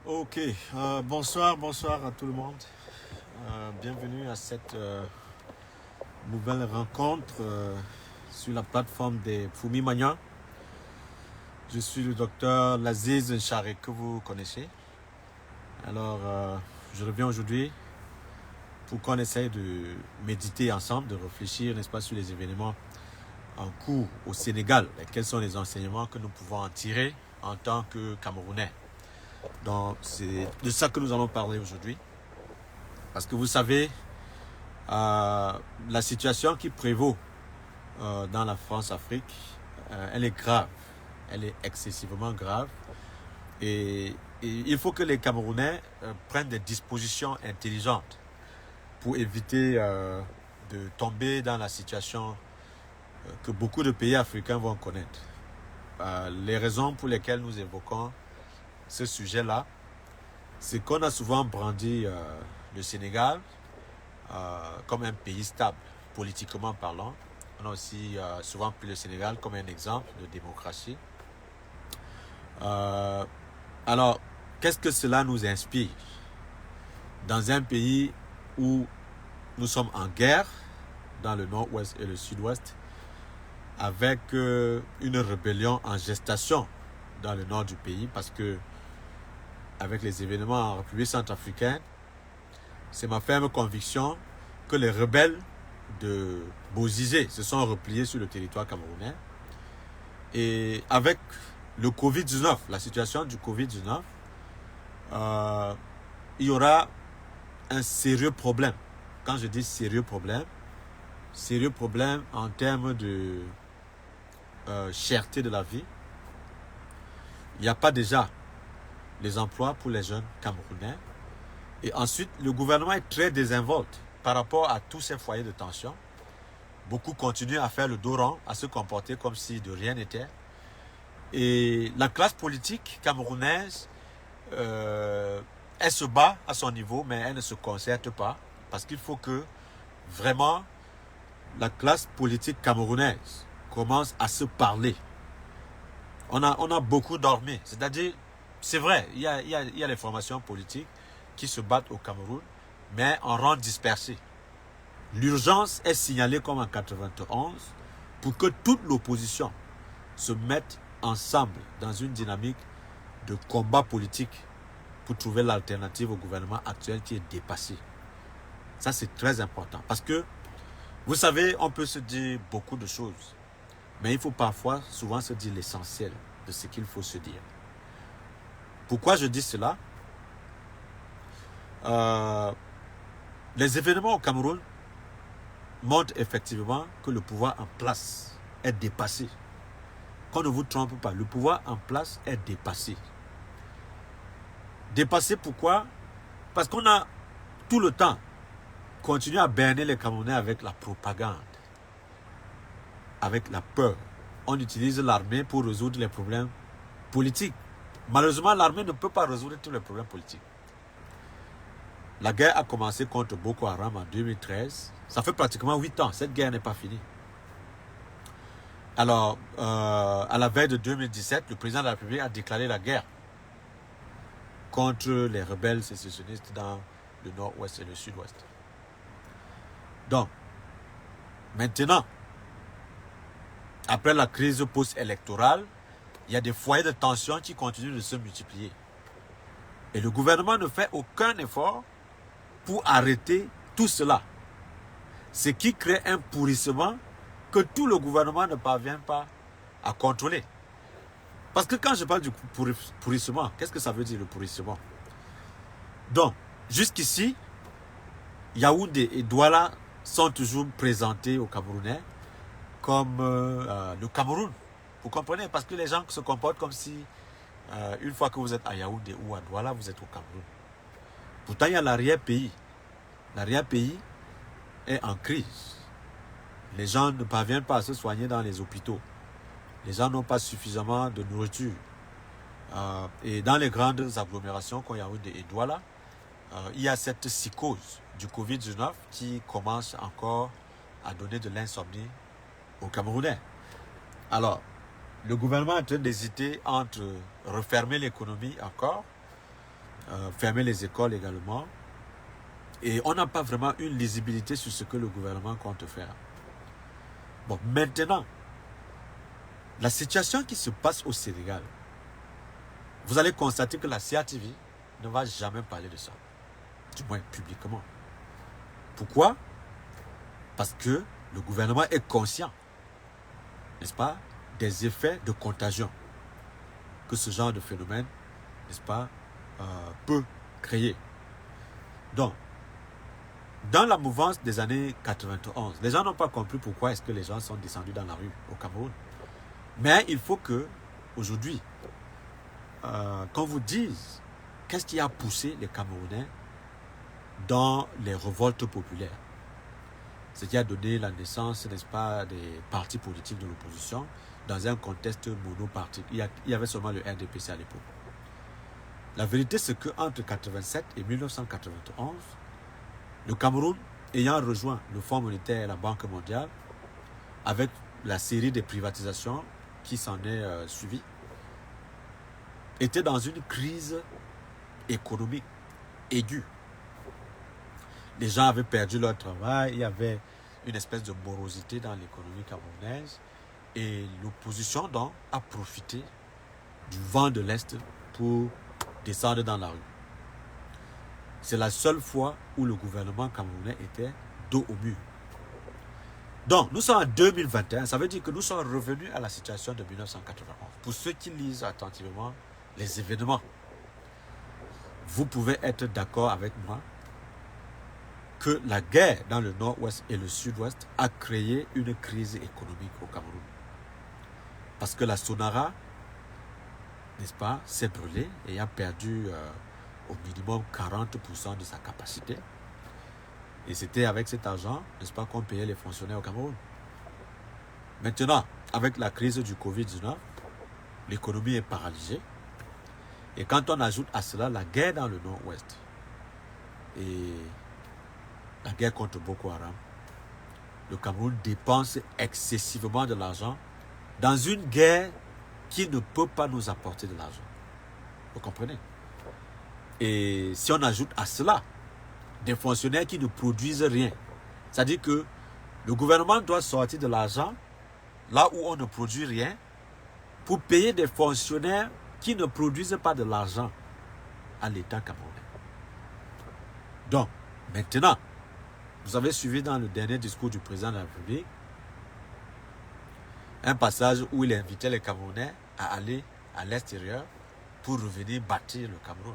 Ok, bonsoir à tout le monde. Bienvenue à cette nouvelle rencontre sur la plateforme des Fumi Magnan. Je suis le docteur Laziz Nchare que vous connaissez. Alors, je reviens aujourd'hui pour qu'on essaye de méditer ensemble, de réfléchir, n'est-ce pas, sur les événements en cours au Sénégal et quels sont les enseignements que nous pouvons en tirer en tant que Camerounais. Donc, c'est de ça que nous allons parler aujourd'hui. Parce que vous savez, la situation qui prévaut dans la France-Afrique, elle est grave. Elle est excessivement grave. Et il faut que les Camerounais prennent des dispositions intelligentes pour éviter de tomber dans la situation que beaucoup de pays africains vont connaître. Les raisons pour lesquelles nous évoquons ce sujet-là, c'est qu'on a souvent brandi le Sénégal comme un pays stable, politiquement parlant. On a aussi souvent pris le Sénégal comme un exemple de démocratie. Alors, qu'est-ce que cela nous inspire? Dans un pays où nous sommes en guerre, dans le nord-ouest et le sud-ouest, avec une rébellion en gestation dans le nord du pays, parce que avec les événements en République centrafricaine, c'est ma ferme conviction que les rebelles de Bozizé se sont repliés sur le territoire camerounais. Et avec le Covid-19, la situation du Covid-19, il y aura un sérieux problème. Quand je dis sérieux problème en termes de cherté de la vie. Il n'y a pas déjà les emplois pour les jeunes Camerounais. Et ensuite, le gouvernement est très désinvolte par rapport à tous ces foyers de tension. Beaucoup continuent à faire le dos rond, à se comporter comme si de rien n'était. Et la classe politique camerounaise, elle se bat à son niveau, mais elle ne se concerte pas. Parce qu'il faut que vraiment la classe politique camerounaise commence à se parler. On a beaucoup dormi. C'est-à-dire, c'est vrai, il y a les formations politiques qui se battent au Cameroun, mais en rang dispersé. L'urgence est signalée comme en 91 pour que toute l'opposition se mette ensemble dans une dynamique de combat politique pour trouver l'alternative au gouvernement actuel qui est dépassé. Ça, c'est très important. Parce que, vous savez, on peut se dire beaucoup de choses, mais il faut parfois, souvent, se dire l'essentiel de ce qu'il faut se dire. Pourquoi je dis cela? Les événements au Cameroun montrent effectivement que le pouvoir en place est dépassé. Qu'on ne vous trompe pas, le pouvoir en place est dépassé. Dépassé pourquoi? Parce qu'on a tout le temps continué à berner les Camerounais avec la propagande, avec la peur. On utilise l'armée pour résoudre les problèmes politiques. Malheureusement, l'armée ne peut pas résoudre tous les problèmes politiques. La guerre a commencé contre Boko Haram en 2013. Ça fait pratiquement 8 ans. Cette guerre n'est pas finie. Alors, à la veille de 2017, le président de la République a déclaré la guerre contre les rebelles sécessionnistes dans le nord-ouest et le sud-ouest. Donc, maintenant, après la crise post-électorale, il y a des foyers de tension qui continuent de se multiplier. Et le gouvernement ne fait aucun effort pour arrêter tout cela. Ce qui crée un pourrissement que tout le gouvernement ne parvient pas à contrôler. Parce que quand je parle du pourrissement, qu'est-ce que ça veut dire le pourrissement? Donc, jusqu'ici, Yaoundé et Douala sont toujours présentés aux Camerounais comme le Cameroun. Vous comprenez? Parce que les gens se comportent comme si, une fois que vous êtes à Yaoundé ou à Douala, vous êtes au Cameroun. Pourtant, il y a l'arrière-pays. L'arrière-pays est en crise. Les gens ne parviennent pas à se soigner dans les hôpitaux. Les gens n'ont pas suffisamment de nourriture. Et dans les grandes agglomérations comme Yaoundé et Douala, il y a cette psychose du Covid-19 qui commence encore à donner de l'insomnie aux Camerounais. Alors, le gouvernement est en train d'hésiter entre refermer l'économie encore fermer les écoles également. Et on n'a pas vraiment une lisibilité sur ce que le gouvernement compte faire. Bon, maintenant, la situation qui se passe au Sénégal, vous allez constater que la CRTV ne va jamais parler de ça. Du moins publiquement. Pourquoi? Parce que le gouvernement est conscient, n'est-ce pas, des effets de contagion que ce genre de phénomène, n'est-ce pas, peut créer. Donc, dans la mouvance des années 91, les gens n'ont pas compris pourquoi est-ce que les gens sont descendus dans la rue au Cameroun. Mais il faut que, aujourd'hui, qu'on vous dise qu'est-ce qui a poussé les Camerounais dans les révoltes populaires. Ce qui a donné la naissance, n'est-ce pas, des partis politiques de l'opposition dans un contexte monopartique. Il y avait seulement le RDPC à l'époque. La vérité, c'est qu'entre 1987 et 1991, le Cameroun, ayant rejoint le Fonds monétaire et la Banque mondiale, avec la série de privatisations qui s'en est suivie, était dans une crise économique aiguë. Les gens avaient perdu leur travail, il y avait une espèce de morosité dans l'économie camerounaise et l'opposition donc a profité du vent de l'Est pour descendre dans la rue. C'est la seule fois où le gouvernement camerounais était dos au mur. Donc, nous sommes en 2021, ça veut dire que nous sommes revenus à la situation de 1991. Pour ceux qui lisent attentivement les événements, vous pouvez être d'accord avec moi que la guerre dans le nord-ouest et le sud-ouest a créé une crise économique au Cameroun. Parce que la Sonara, n'est-ce pas, s'est brûlée et a perdu au minimum 40% de sa capacité. Et c'était avec cet argent, n'est-ce pas, qu'on payait les fonctionnaires au Cameroun. Maintenant, avec la crise du Covid-19, l'économie est paralysée. Et quand on ajoute à cela la guerre dans le nord-ouest et la guerre contre Boko Haram, le Cameroun dépense excessivement de l'argent dans une guerre qui ne peut pas nous apporter de l'argent. Vous comprenez? Et si on ajoute à cela des fonctionnaires qui ne produisent rien, c'est-à-dire que le gouvernement doit sortir de l'argent là où on ne produit rien pour payer des fonctionnaires qui ne produisent pas de l'argent à l'État camerounais. Donc, maintenant, vous avez suivi dans le dernier discours du président de la République un passage où il invitait les Camerounais à aller à l'extérieur pour revenir bâtir le Cameroun.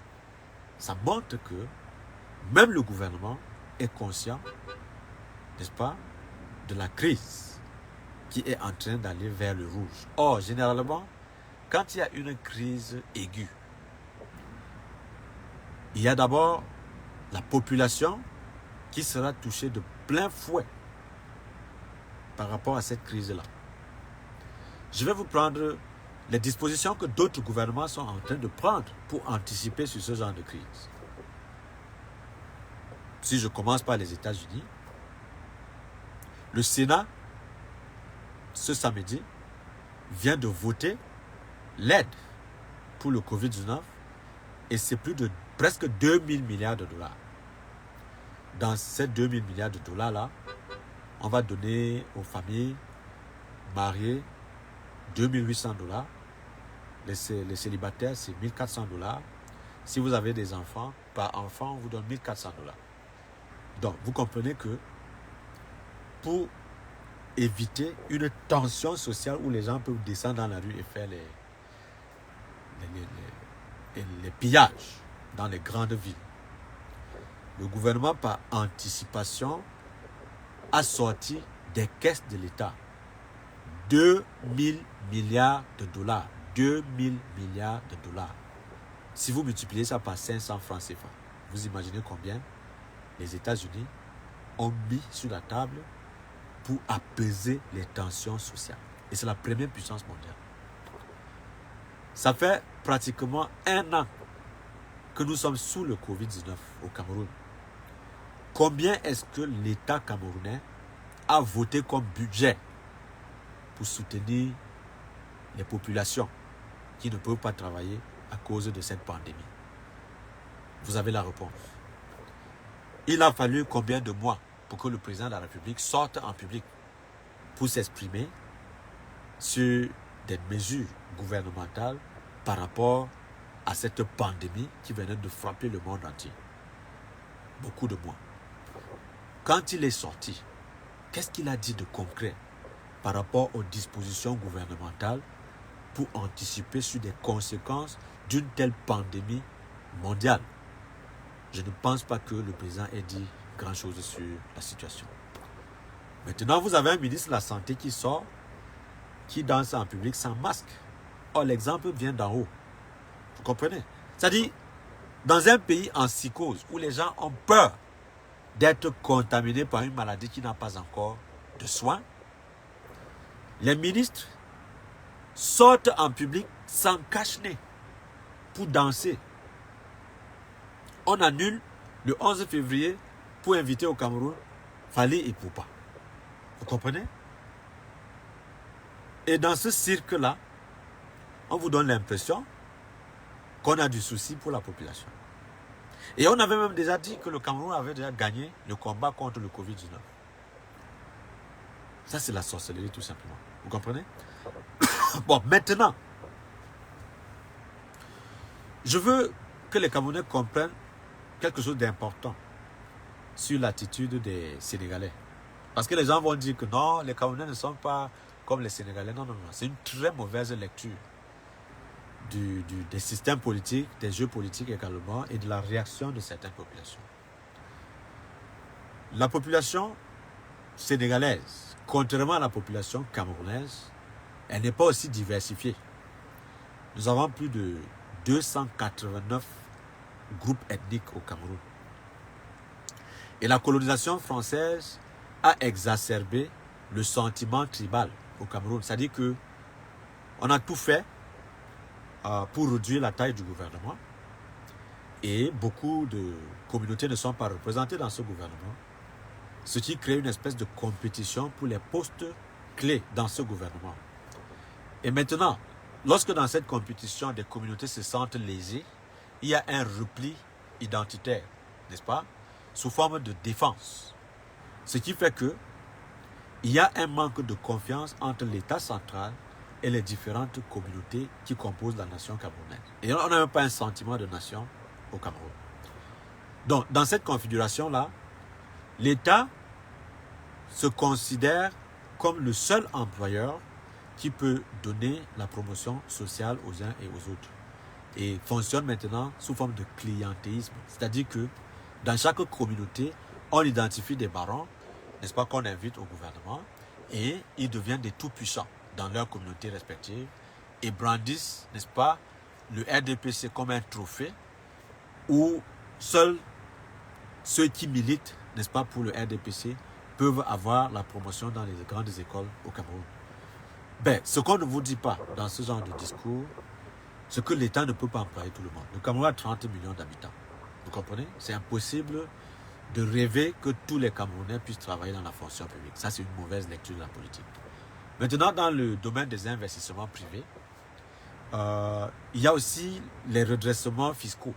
Ça montre que même le gouvernement est conscient, n'est-ce pas, de la crise qui est en train d'aller vers le rouge. Or, généralement, quand il y a une crise aiguë, il y a d'abord la population qui sera touchée de plein fouet par rapport à cette crise-là. Je vais vous prendre les dispositions que d'autres gouvernements sont en train de prendre pour anticiper sur ce genre de crise. Si je commence par les États-Unis, le Sénat, ce samedi, vient de voter l'aide pour le Covid-19 et c'est plus de presque 2000 milliards de dollars. Dans ces 2000 milliards de dollars-là, on va donner aux familles mariées 2800 dollars. Les célibataires, c'est 1400 dollars. Si vous avez des enfants, par enfant, on vous donne 1400 dollars. Donc, vous comprenez que pour éviter une tension sociale où les gens peuvent descendre dans la rue et faire les pillages dans les grandes villes, le gouvernement, par anticipation, a sorti des caisses de l'État 2000 milliards de dollars. 2000 milliards de dollars. Si vous multipliez ça par 500 francs CFA, vous imaginez combien les États-Unis ont mis sur la table pour apaiser les tensions sociales. Et c'est la première puissance mondiale. Ça fait pratiquement 1 an que nous sommes sous le Covid-19 au Cameroun. Combien est-ce que l'État camerounais a voté comme budget pour soutenir les populations qui ne peuvent pas travailler à cause de cette pandémie? Vous avez la réponse. Il a fallu combien de mois pour que le président de la République sorte en public pour s'exprimer sur des mesures gouvernementales par rapport à cette pandémie qui venait de frapper le monde entier. Beaucoup de mois. Quand il est sorti, qu'est-ce qu'il a dit de concret par rapport aux dispositions gouvernementales pour anticiper sur des conséquences d'une telle pandémie mondiale? Je ne pense pas que le président ait dit grand-chose sur la situation. Maintenant, vous avez un ministre de la Santé qui sort, qui danse en public sans masque. Or, l'exemple vient d'en haut. Vous comprenez? C'est-à-dire, dans un pays en psychose, où les gens ont peur d'être contaminés par une maladie qui n'a pas encore de soins, les ministres sortent en public sans cache-nez pour danser. On annule le 11 février pour inviter au Cameroun Fally Ipupa. Vous comprenez? Et dans ce cirque-là, on vous donne l'impression qu'on a du souci pour la population. Et on avait même déjà dit que le Cameroun avait déjà gagné le combat contre le Covid-19. Ça, c'est la sorcellerie, tout simplement. Vous comprenez? Bon, maintenant, je veux que les Camerounais comprennent quelque chose d'important sur l'attitude des Sénégalais. Parce que les gens vont dire que non, les Camerounais ne sont pas comme les Sénégalais. Non, non, non. C'est une très mauvaise lecture des systèmes politiques, des jeux politiques également, et de la réaction de certaines populations. La population sénégalaise, contrairement à la population camerounaise, elle n'est pas aussi diversifiée. Nous avons plus de 289 groupes ethniques au Cameroun. Et la colonisation française a exacerbé le sentiment tribal au Cameroun. C'est-à-dire que on a tout fait pour réduire la taille du gouvernement. Et beaucoup de communautés ne sont pas représentées dans ce gouvernement. Ce qui crée une espèce de compétition pour les postes clés dans ce gouvernement. Et maintenant, lorsque dans cette compétition, des communautés se sentent lésées, il y a un repli identitaire, n'est-ce pas, sous forme de défense. Ce qui fait que il y a un manque de confiance entre l'État central et les différentes communautés qui composent la nation camerounaise. Et on n'a même pas un sentiment de nation au Cameroun. Donc, dans cette configuration-là, l'État se considère comme le seul employeur qui peut donner la promotion sociale aux uns et aux autres. Et fonctionne maintenant sous forme de clientélisme. C'est-à-dire que dans chaque communauté, on identifie des barons, n'est-ce pas, qu'on invite au gouvernement, et ils deviennent des tout-puissants dans leur communauté respective et brandissent, n'est-ce pas, le RDPC comme un trophée où seuls ceux qui militent, n'est-ce pas, pour le RDPC peuvent avoir la promotion dans les grandes écoles au Cameroun. Ben, ce qu'on ne vous dit pas dans ce genre de discours, c'est que l'État ne peut pas employer tout le monde. Le Cameroun a 30 millions d'habitants. Vous comprenez? C'est impossible de rêver que tous les Camerounais puissent travailler dans la fonction publique. Ça, c'est une mauvaise lecture de la politique. Maintenant, dans le domaine des investissements privés, il y a aussi les redressements fiscaux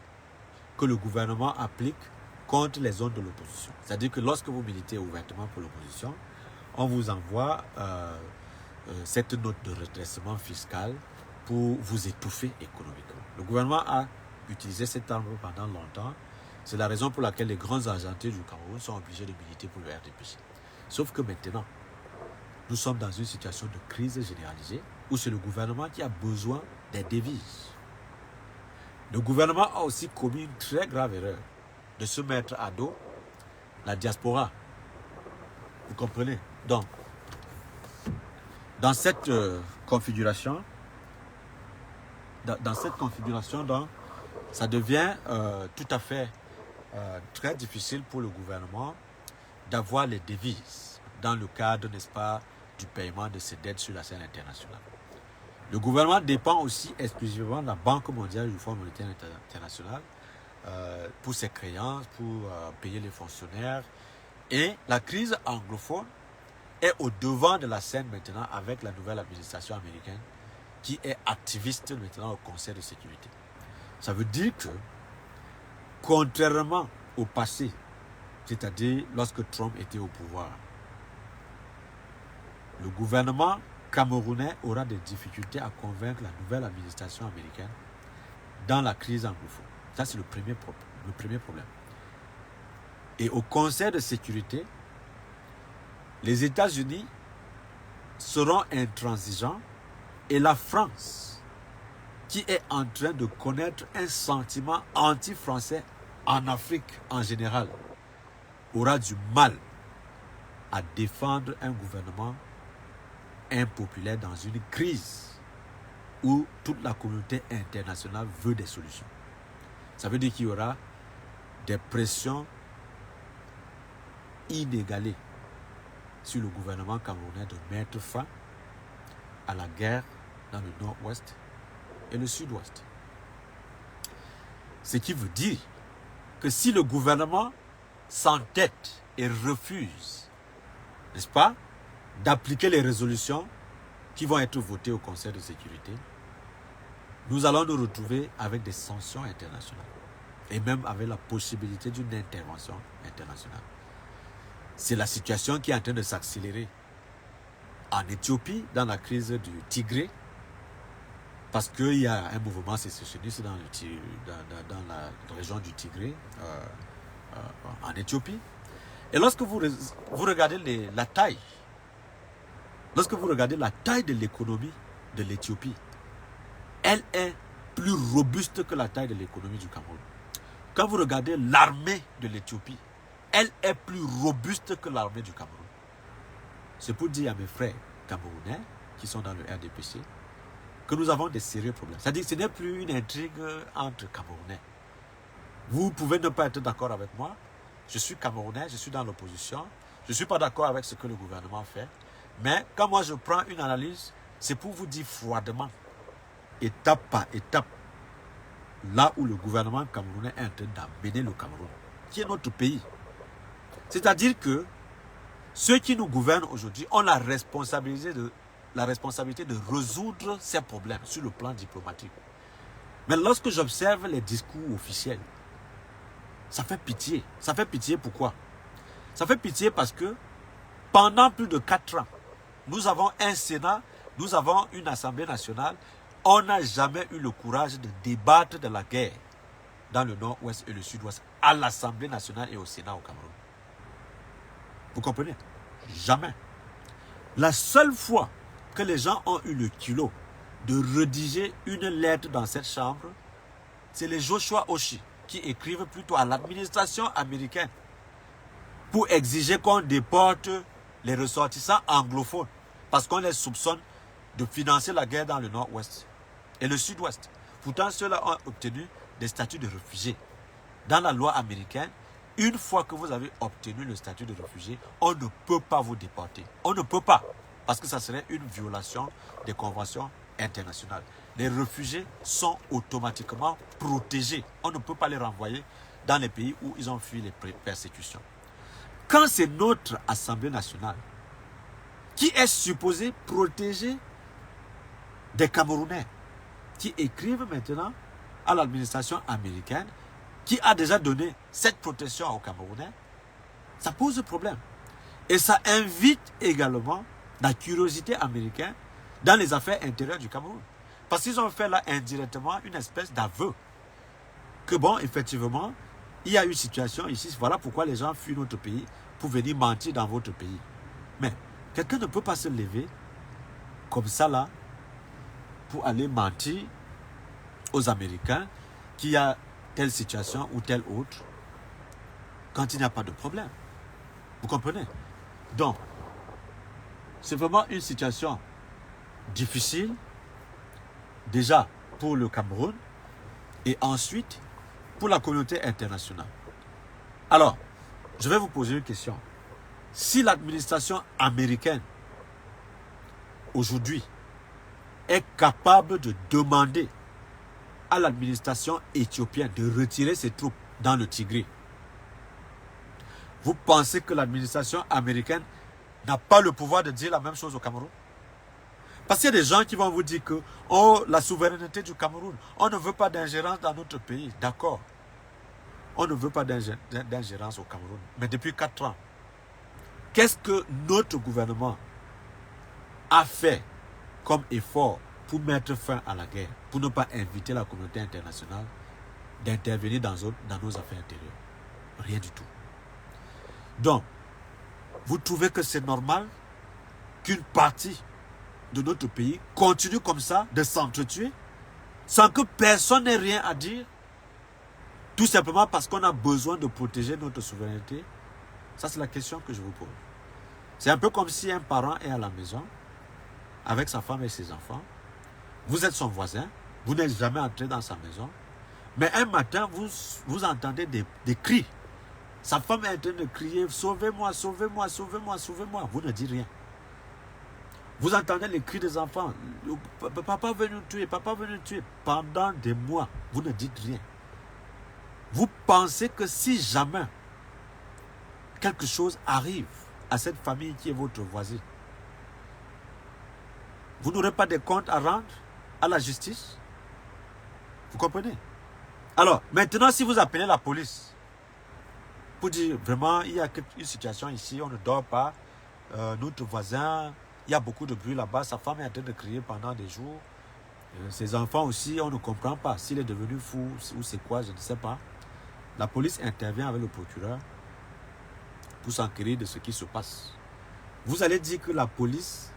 que le gouvernement applique contre les zones de l'opposition. C'est-à-dire que lorsque vous militez ouvertement pour l'opposition, on vous envoie cette note de redressement fiscal pour vous étouffer économiquement. Le gouvernement a utilisé cette arme pendant longtemps. C'est la raison pour laquelle les grands argentiers du Cameroun sont obligés de militer pour le RDPC. Sauf que maintenant, nous sommes dans une situation de crise généralisée où c'est le gouvernement qui a besoin des devises. Le gouvernement a aussi commis une très grave erreur de se mettre à dos la diaspora. Vous comprenez? Donc, dans cette configuration, donc, ça devient tout à fait très difficile pour le gouvernement d'avoir les devises dans le cadre, n'est-ce pas, du paiement de ses dettes sur la scène internationale. Le gouvernement dépend aussi exclusivement de la Banque mondiale du Fonds monétaire international pour ses créances, pour payer les fonctionnaires. Et la crise anglophone est au devant de la scène maintenant avec la nouvelle administration américaine qui est activiste maintenant au Conseil de sécurité. Ça veut dire que contrairement au passé, c'est-à-dire lorsque Trump était au pouvoir, le gouvernement camerounais aura des difficultés à convaincre la nouvelle administration américaine dans la crise anglophone. Ça, c'est le premier problème. Et au Conseil de sécurité, les États-Unis seront intransigeants et la France, qui est en train de connaître un sentiment anti-français en Afrique en général, aura du mal à défendre un gouvernement impopulaire dans une crise où toute la communauté internationale veut des solutions. Ça veut dire qu'il y aura des pressions inégalées sur le gouvernement camerounais de mettre fin à la guerre dans le nord-ouest et le sud-ouest. Ce qui veut dire que si le gouvernement s'entête et refuse, n'est-ce pas, d'appliquer les résolutions qui vont être votées au Conseil de sécurité, nous allons nous retrouver avec des sanctions internationales et même avec la possibilité d'une intervention internationale. C'est la situation qui est en train de s'accélérer en Éthiopie, dans la crise du Tigré, parce qu'il y a un mouvement sécessionniste dans la région du Tigré, en Éthiopie. Et lorsque vous regardez la taille, lorsque vous regardez la taille de l'économie de l'Éthiopie, elle est plus robuste que la taille de l'économie du Cameroun. Quand vous regardez l'armée de l'Éthiopie, elle est plus robuste que l'armée du Cameroun. C'est pour dire à mes frères camerounais qui sont dans le RDPC que nous avons des sérieux problèmes. C'est-à-dire que ce n'est plus une intrigue entre Camerounais. Vous pouvez ne pas être d'accord avec moi. Je suis Camerounais, je suis dans l'opposition. Je ne suis pas d'accord avec ce que le gouvernement fait. Mais quand moi je prends une analyse, c'est pour vous dire froidement, étape par étape, là où le gouvernement camerounais est en train d'amener le Cameroun, qui est notre pays. C'est-à-dire que ceux qui nous gouvernent aujourd'hui ont la responsabilité de résoudre ces problèmes sur le plan diplomatique. Mais lorsque j'observe les discours officiels, ça fait pitié. Ça fait pitié pourquoi? Ça fait pitié parce que pendant plus de 4 ans, nous avons un Sénat, nous avons une Assemblée nationale. On n'a jamais eu le courage de débattre de la guerre dans le nord-ouest et le sud-ouest à l'Assemblée nationale et au Sénat au Cameroun. Vous comprenez? Jamais. La seule fois que les gens ont eu le culot de rédiger une lettre dans cette chambre, c'est les Joshua Oshie qui écrivent plutôt à l'administration américaine pour exiger qu'on déporte les ressortissants anglophones parce qu'on les soupçonne de financer la guerre dans le nord-ouest et le sud-ouest. Pourtant, ceux-là ont obtenu des statuts de réfugiés. Dans la loi américaine, une fois que vous avez obtenu le statut de réfugié, on ne peut pas vous déporter. On ne peut pas, parce que ça serait une violation des conventions internationales. Les réfugiés sont automatiquement protégés. On ne peut pas les renvoyer dans les pays où ils ont fui les persécutions. Quand c'est notre Assemblée nationale qui est supposée protéger des Camerounais qui écrivent maintenant à l'administration américaine qui a déjà donné cette protection aux Camerounais, ça pose problème. Et ça invite également la curiosité américaine dans les affaires intérieures du Cameroun. Parce qu'ils ont fait là indirectement une espèce d'aveu que bon, effectivement, il y a une situation ici, voilà pourquoi les gens fuient notre pays pour venir mentir dans votre pays. Mais quelqu'un ne peut pas se lever comme ça là pour aller mentir aux Américains qu'il y a telle situation ou telle autre quand il n'y a pas de problème. Vous comprenez? Donc, c'est vraiment une situation difficile, déjà pour le Cameroun et ensuite pour la communauté internationale. Alors, je vais vous poser une question. Si l'administration américaine aujourd'hui est capable de demander à l'administration éthiopienne de retirer ses troupes dans le Tigré, vous pensez que l'administration américaine n'a pas le pouvoir de dire la même chose au Cameroun? Parce qu'il y a des gens qui vont vous dire que oh, la souveraineté du Cameroun, on ne veut pas d'ingérence dans notre pays. D'accord. on ne veut pas d'ingérence au Cameroun. Mais depuis 4 ans, qu'est-ce que notre gouvernement a fait comme effort pour mettre fin à la guerre, pour ne pas inviter la communauté internationale d'intervenir dans nos affaires intérieures? Rien du tout. Donc, vous trouvez que c'est normal qu'une partie de notre pays continue comme ça de s'entretuer sans que personne n'ait rien à dire, tout simplement parce qu'on a besoin de protéger notre souveraineté? Ça, c'est la question que je vous pose. C'est un peu comme si un parent est à la maison avec sa femme et ses enfants. Vous êtes son voisin, vous n'êtes jamais entré dans sa maison, mais un matin, vous entendez des cris. Sa femme est en train de crier « Sauvez-moi, sauvez-moi, sauvez-moi, sauvez-moi ». Vous ne dites rien. Vous entendez les cris des enfants. « Papa veut nous tuer, papa veut nous tuer ». Pendant des mois, vous ne dites rien. Vous pensez que si jamais quelque chose arrive à cette famille qui est votre voisine, vous n'aurez pas de comptes à rendre à la justice? Vous comprenez? Alors, maintenant, si vous appelez la police pour dire vraiment, il y a une situation ici, on ne dort pas, notre voisin, il y a beaucoup de bruit là-bas, sa femme est en train de crier pendant des jours, ses enfants aussi, on ne comprend pas s'il est devenu fou ou c'est quoi, je ne sais pas. La police intervient avec le procureur pour s'enquérir de ce qui se passe. Vous allez dire que la police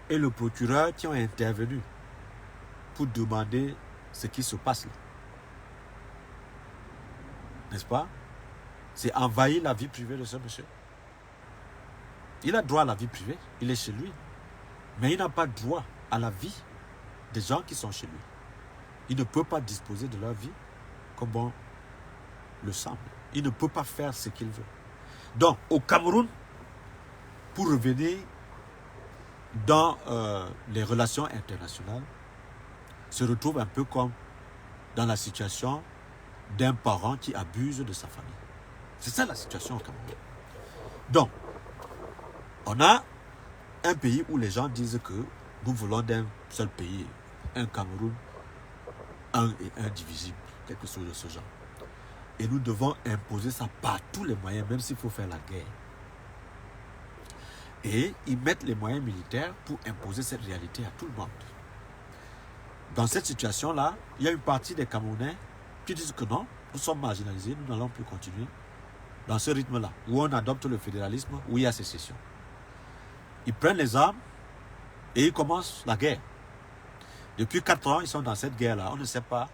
et le procureur qui ont intervenu pour demander ce qui se passe là, n'est-ce pas? C'est envahir la vie privée de ce monsieur. Il a droit à la vie privée, il est chez lui. Mais il n'a pas droit à la vie des gens qui sont chez lui. Il ne peut pas disposer de leur vie comme bon le semble. Il ne peut pas faire ce qu'il veut. Donc, au Cameroun, pour revenir dans les relations internationales, se retrouve un peu comme dans la situation d'un parent qui abuse de sa famille. C'est ça la situation au Cameroun. Donc, on a un pays où les gens disent que nous voulons d'un seul pays, un Cameroun, un et indivisible, quelque chose de ce genre. Et nous devons imposer ça par tous les moyens, même s'il faut faire la guerre. Et ils mettent les moyens militaires pour imposer cette réalité à tout le monde. Dans cette situation-là, il y a une partie des Camerounais qui disent que non, nous sommes marginalisés, nous n'allons plus continuer dans ce rythme-là, où on adopte le fédéralisme, où il y a sécession. Ils prennent les armes et ils commencent la guerre. Depuis 4 ans, ils sont dans cette guerre-là. On ne sait pas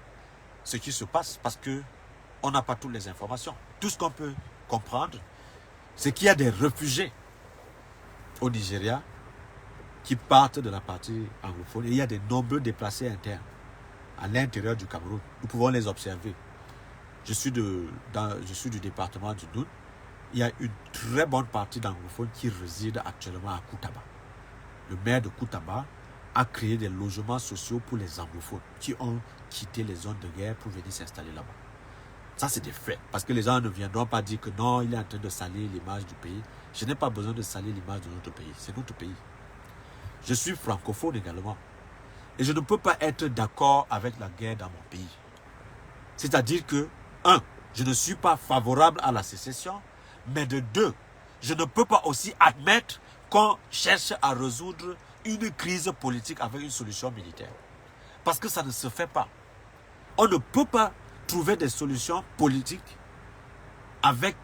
ce qui se passe parce qu'on n'a pas toutes les informations. Tout ce qu'on peut comprendre, c'est qu'il y a des réfugiés au Nigeria qui partent de la partie anglophone. Et il y a de nombreux déplacés internes à l'intérieur du Cameroun. Nous pouvons les observer. Je suis du département du Doun. Il y a une très bonne partie d'anglophones qui résident actuellement à Koutaba. Le maire de Koutaba a créé des logements sociaux pour les anglophones qui ont quitté les zones de guerre pour venir s'installer là-bas. Ça, c'est des faits. Parce que les gens ne viendront pas dire que non, il est en train de salir l'image du pays. Je n'ai pas besoin de salir l'image de notre pays. C'est notre pays. Je suis francophone également. Et je ne peux pas être d'accord avec la guerre dans mon pays. C'est-à-dire que, 1, je ne suis pas favorable à la sécession, mais de 2, je ne peux pas aussi admettre qu'on cherche à résoudre une crise politique avec une solution militaire. Parce que ça ne se fait pas. On ne peut pas trouver des solutions politiques avec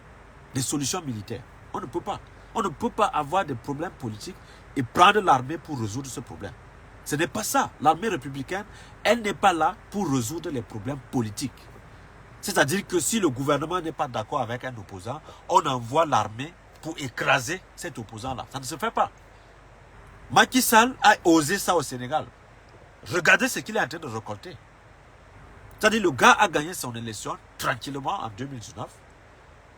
des solutions militaires. On ne peut pas. On ne peut pas avoir des problèmes politiques et prendre l'armée pour résoudre ce problème. Ce n'est pas ça. L'armée républicaine, elle n'est pas là pour résoudre les problèmes politiques. C'est-à-dire que si le gouvernement n'est pas d'accord avec un opposant, on envoie l'armée pour écraser cet opposant-là. Ça ne se fait pas. Macky Sall a osé ça au Sénégal. Regardez ce qu'il est en train de récolter. C'est-à-dire le gars a gagné son élection tranquillement en 2019.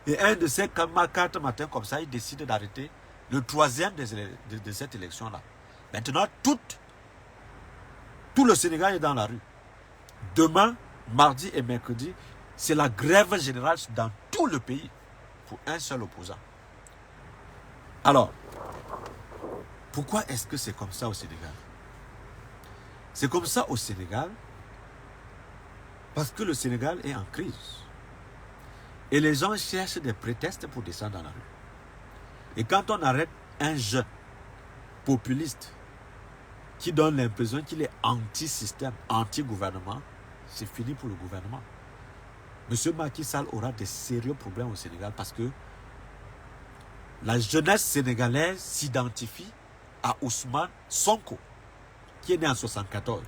Et un de ces 4 matins comme ça, il décide d'arrêter le 3e de cette élection-là. Maintenant, tout le Sénégal est dans la rue. Demain, mardi et mercredi, c'est la grève générale dans tout le pays pour un seul opposant. Alors, pourquoi est-ce que c'est comme ça au Sénégal? C'est comme ça au Sénégal parce que le Sénégal est en crise. Et les gens cherchent des prétextes pour descendre dans la rue. Et quand on arrête un jeune populiste qui donne l'impression qu'il est anti-système, anti-gouvernement, c'est fini pour le gouvernement. Monsieur Macky Sall aura des sérieux problèmes au Sénégal parce que la jeunesse sénégalaise s'identifie à Ousmane Sonko, qui est né en 1974.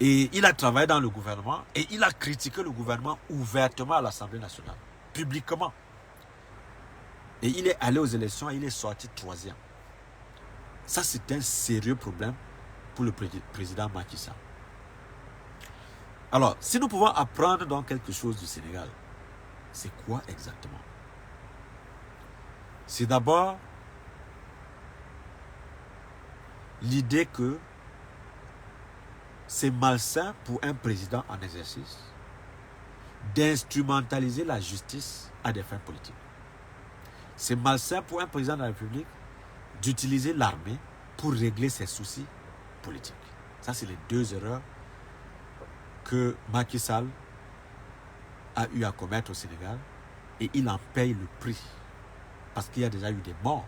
Et il a travaillé dans le gouvernement et il a critiqué le gouvernement ouvertement à l'Assemblée nationale, publiquement. Et il est allé aux élections et il est sorti 3e. Ça, c'est un sérieux problème pour le président Macky Sall. Alors, si nous pouvons apprendre donc quelque chose du Sénégal, c'est quoi exactement? C'est d'abord l'idée que c'est malsain pour un président en exercice d'instrumentaliser la justice à des fins politiques. C'est malsain pour un président de la République d'utiliser l'armée pour régler ses soucis politiques. Ça, c'est les 2 erreurs que Macky Sall a eu à commettre au Sénégal et il en paye le prix parce qu'il y a déjà eu des morts.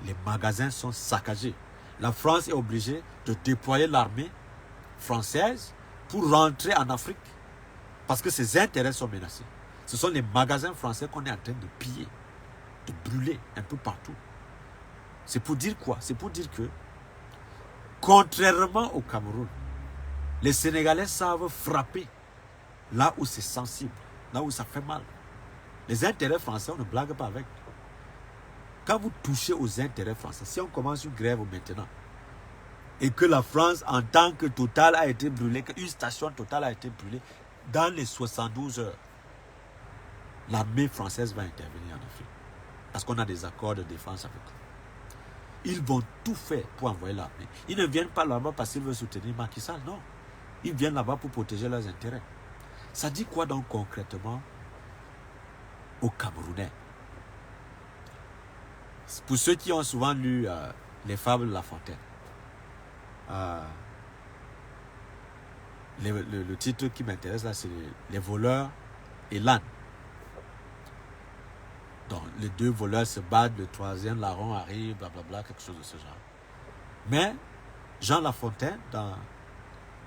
Les magasins sont saccagés. La France est obligée de déployer l'armée française pour rentrer en Afrique parce que ses intérêts sont menacés. Ce sont les magasins français qu'on est en train de piller, de brûler un peu partout. C'est pour dire quoi? C'est pour dire que, contrairement au Cameroun, les Sénégalais savent frapper là où c'est sensible, là où ça fait mal. Les intérêts français, on ne blague pas avec. Quand vous touchez aux intérêts français, si on commence une grève maintenant, et que la France, en tant que Total a été brûlée, qu'une station Total a été brûlée, dans les 72 heures, l'armée française va intervenir en Afrique. Parce qu'on a des accords de défense avec eux. Ils vont tout faire pour envoyer l'armée. Ils ne viennent pas là-bas parce qu'ils veulent soutenir Macky Sall, non. Ils viennent là-bas pour protéger leurs intérêts. Ça dit quoi donc concrètement aux Camerounais? Pour ceux qui ont souvent lu les fables de La Fontaine, le titre qui m'intéresse là, c'est Les voleurs et l'âne. Donc, les 2 voleurs se battent, le 3e larron arrive, blablabla, quelque chose de ce genre. Mais Jean La Fontaine, dans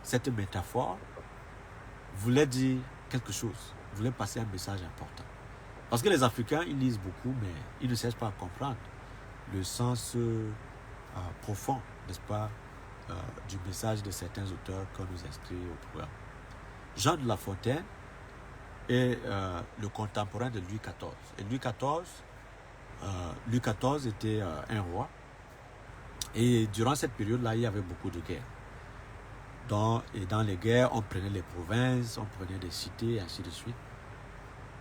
cette métaphore, voulait dire quelque chose, voulait passer un message important. Parce que les Africains, ils lisent beaucoup, mais ils ne cherchent pas à comprendre le sens profond, n'est-ce pas, du message de certains auteurs qu'on nous inscrit au programme. Jean de La Fontaine est le contemporain de Louis XIV. Et Louis XIV était un roi. Et durant cette période-là, il y avait beaucoup de guerres. Et dans les guerres, on prenait les provinces, on prenait des cités, et ainsi de suite.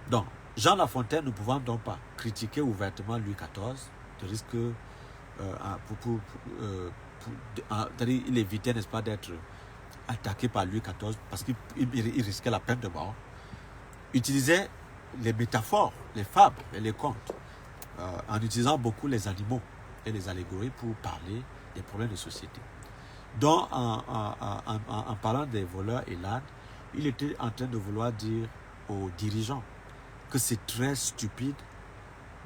Donc, Jean La Fontaine ne pouvant donc pas critiquer ouvertement Louis XIV, de risque il évitait, n'est-ce pas, d'être attaqué par Louis XIV parce qu'il risquait la peine de mort, utilisait les métaphores, les fables et les contes, en utilisant beaucoup les animaux et les allégories pour parler des problèmes de société. Donc, en parlant des voleurs et l'âne, il était en train de vouloir dire aux dirigeants que c'est très stupide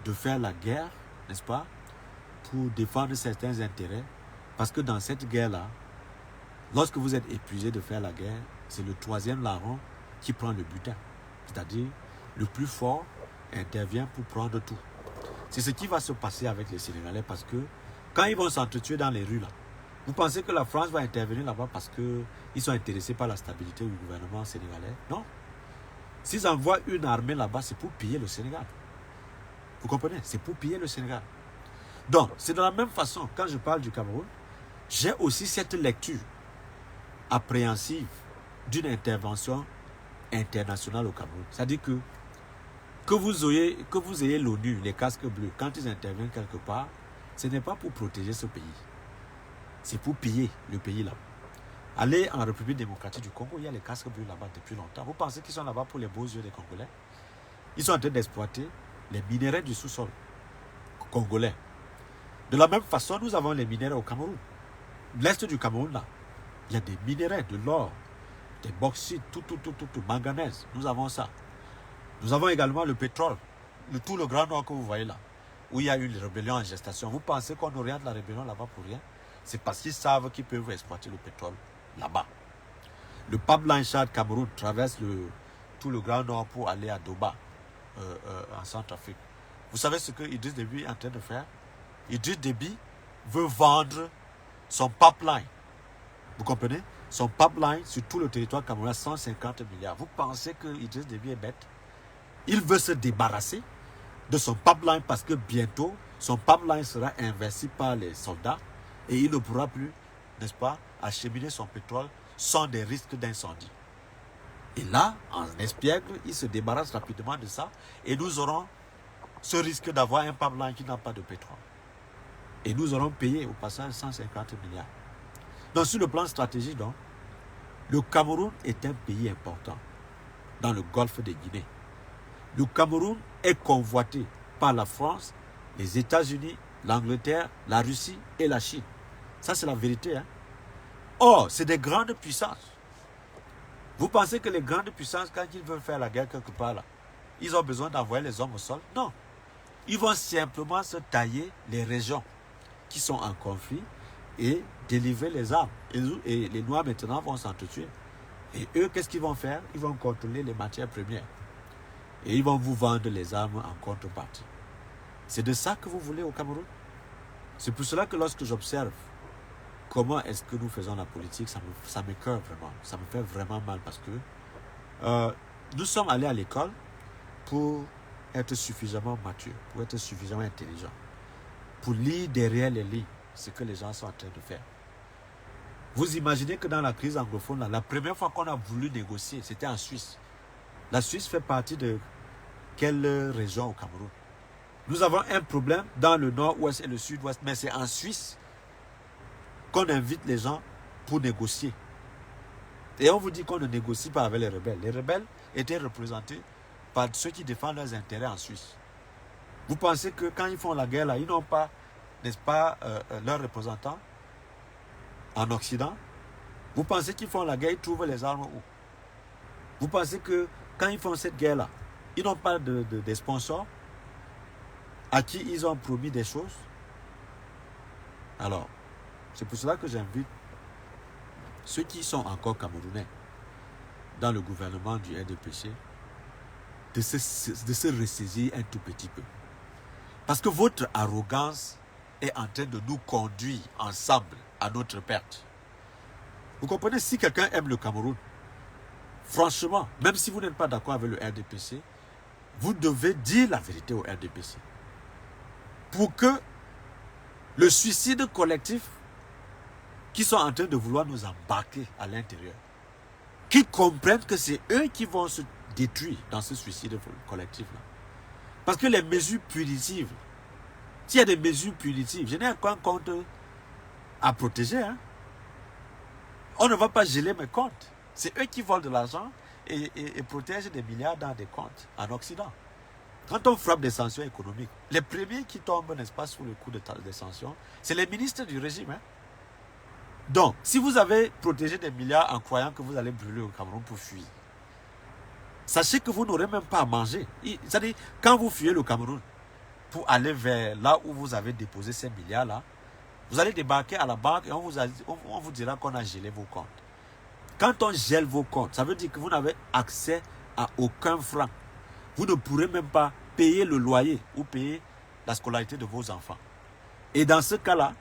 de faire la guerre, n'est-ce pas, pour défendre certains intérêts, parce que dans cette guerre-là, lorsque vous êtes épuisé de faire la guerre, c'est le 3e larron qui prend le butin. C'est-à-dire, le plus fort intervient pour prendre tout. C'est ce qui va se passer avec les Sénégalais, parce que quand ils vont s'entretuer dans les rues, là, vous pensez que la France va intervenir là-bas parce qu'ils sont intéressés par la stabilité du gouvernement sénégalais? Non. S'ils envoient une armée là-bas, c'est pour piller le Sénégal. Vous comprenez? C'est pour piller le Sénégal. Donc, c'est de la même façon, quand je parle du Cameroun, j'ai aussi cette lecture appréhensive d'une intervention internationale au Cameroun. C'est-à-dire que vous ayez l'ONU, les casques bleus, quand ils interviennent quelque part, ce n'est pas pour protéger ce pays. C'est pour piller le pays là. Allez en République démocratique du Congo, il y a les casques bleus là-bas depuis longtemps. Vous pensez qu'ils sont là-bas pour les beaux yeux des Congolais? Ils sont en train d'exploiter les minéraux du sous-sol congolais. De la même façon, nous avons les minéraux au Cameroun. L'est du Cameroun, là, il y a des minéraux, de l'or, des bauxites, tout, manganèse. Nous avons ça. Nous avons également le pétrole, tout le Grand Nord que vous voyez là, où il y a eu les rébellions en gestation. Vous pensez qu'on oriente la rébellion là-bas pour rien? C'est parce qu'ils savent qu'ils peuvent exploiter le pétrole là-bas. Le pipeline Tchad Cameroun traverse tout le Grand Nord pour aller à Doba, en Centrafrique. Vous savez ce que Idriss Déby est en train de faire? Idriss Déby veut vendre son pipeline. Vous comprenez? Son pipeline sur tout le territoire camerounais à 150 milliards. Vous pensez que Idriss Déby est bête? Il veut se débarrasser de son pipeline parce que bientôt, son pipeline sera investi par les soldats et il ne pourra plus, n'est-ce pas, acheminer son pétrole sans des risques d'incendie. Et là, en espiègle, il se débarrasse rapidement de ça et nous aurons ce risque d'avoir un pipeline qui n'a pas de pétrole. Et nous aurons payé au passage 150 milliards. Donc sur le plan stratégique, donc, le Cameroun est un pays important dans le golfe de Guinée. Le Cameroun est convoité par la France, les États-Unis, l'Angleterre, la Russie et la Chine. Ça, c'est la vérité. Hein? Or, c'est des grandes puissances. Vous pensez que les grandes puissances, quand ils veulent faire la guerre quelque part là, ils ont besoin d'envoyer les hommes au sol? Non. Ils vont simplement se tailler les régions qui sont en conflit et délivrer les armes. Et les Noirs maintenant vont s'entretuer. Et eux, qu'est-ce qu'ils vont faire? Ils vont contrôler les matières premières. Et ils vont vous vendre les armes en contrepartie. C'est de ça que vous voulez au Cameroun? C'est pour cela que lorsque j'observe comment est-ce que nous faisons la politique, ça m'écoeure vraiment. Ça me fait vraiment mal parce que nous sommes allés à l'école pour être suffisamment matures, pour être suffisamment intelligents, pour lire derrière les lignes ce que les gens sont en train de faire. Vous imaginez que dans la crise anglophone, là, la première fois qu'on a voulu négocier, c'était en Suisse. La Suisse fait partie de quelle région au Cameroun? Nous avons un problème dans le nord-ouest et le sud-ouest, mais c'est en Suisse qu'on invite les gens pour négocier. Et on vous dit qu'on ne négocie pas avec les rebelles. Les rebelles étaient représentés par ceux qui défendent leurs intérêts en Suisse. Vous pensez que quand ils font la guerre, là, ils n'ont pas, n'est-ce pas, leurs représentants en Occident? Vous pensez qu'ils font la guerre, ils trouvent les armes où? Vous pensez que quand ils font cette guerre-là, ils n'ont pas des sponsors à qui ils ont promis des choses? Alors, c'est pour cela que j'invite ceux qui sont encore camerounais dans le gouvernement du RDPC de se ressaisir un tout petit peu. Parce que votre arrogance est en train de nous conduire ensemble à notre perte. Vous comprenez, si quelqu'un aime le Cameroun, franchement, même si vous n'êtes pas d'accord avec le RDPC, vous devez dire la vérité au RDPC. Pour que le suicide collectif qui sont en train de vouloir nous embarquer à l'intérieur, qui comprennent que c'est eux qui vont se détruire dans ce suicide collectif-là. Parce que les mesures punitives, s'il y a des mesures punitives, je n'ai aucun compte à protéger. Hein. On ne va pas geler mes comptes. C'est eux qui volent de l'argent et protègent des milliards dans des comptes en Occident. Quand on frappe des sanctions économiques, les premiers qui tombent, n'est-ce pas, sous le coup des sanctions, c'est les ministres du régime. Hein. Donc, si vous avez protégé des milliards en croyant que vous allez brûler au Cameroun pour fuir, sachez que vous n'aurez même pas à manger. C'est-à-dire, quand vous fuyez le Cameroun pour aller vers là où vous avez déposé ces milliards-là, vous allez débarquer à la banque et on vous dira qu'on a gelé vos comptes. Quand on gèle vos comptes, ça veut dire que vous n'avez accès à aucun franc. Vous ne pourrez même pas payer le loyer ou payer la scolarité de vos enfants. Et dans ce cas-là,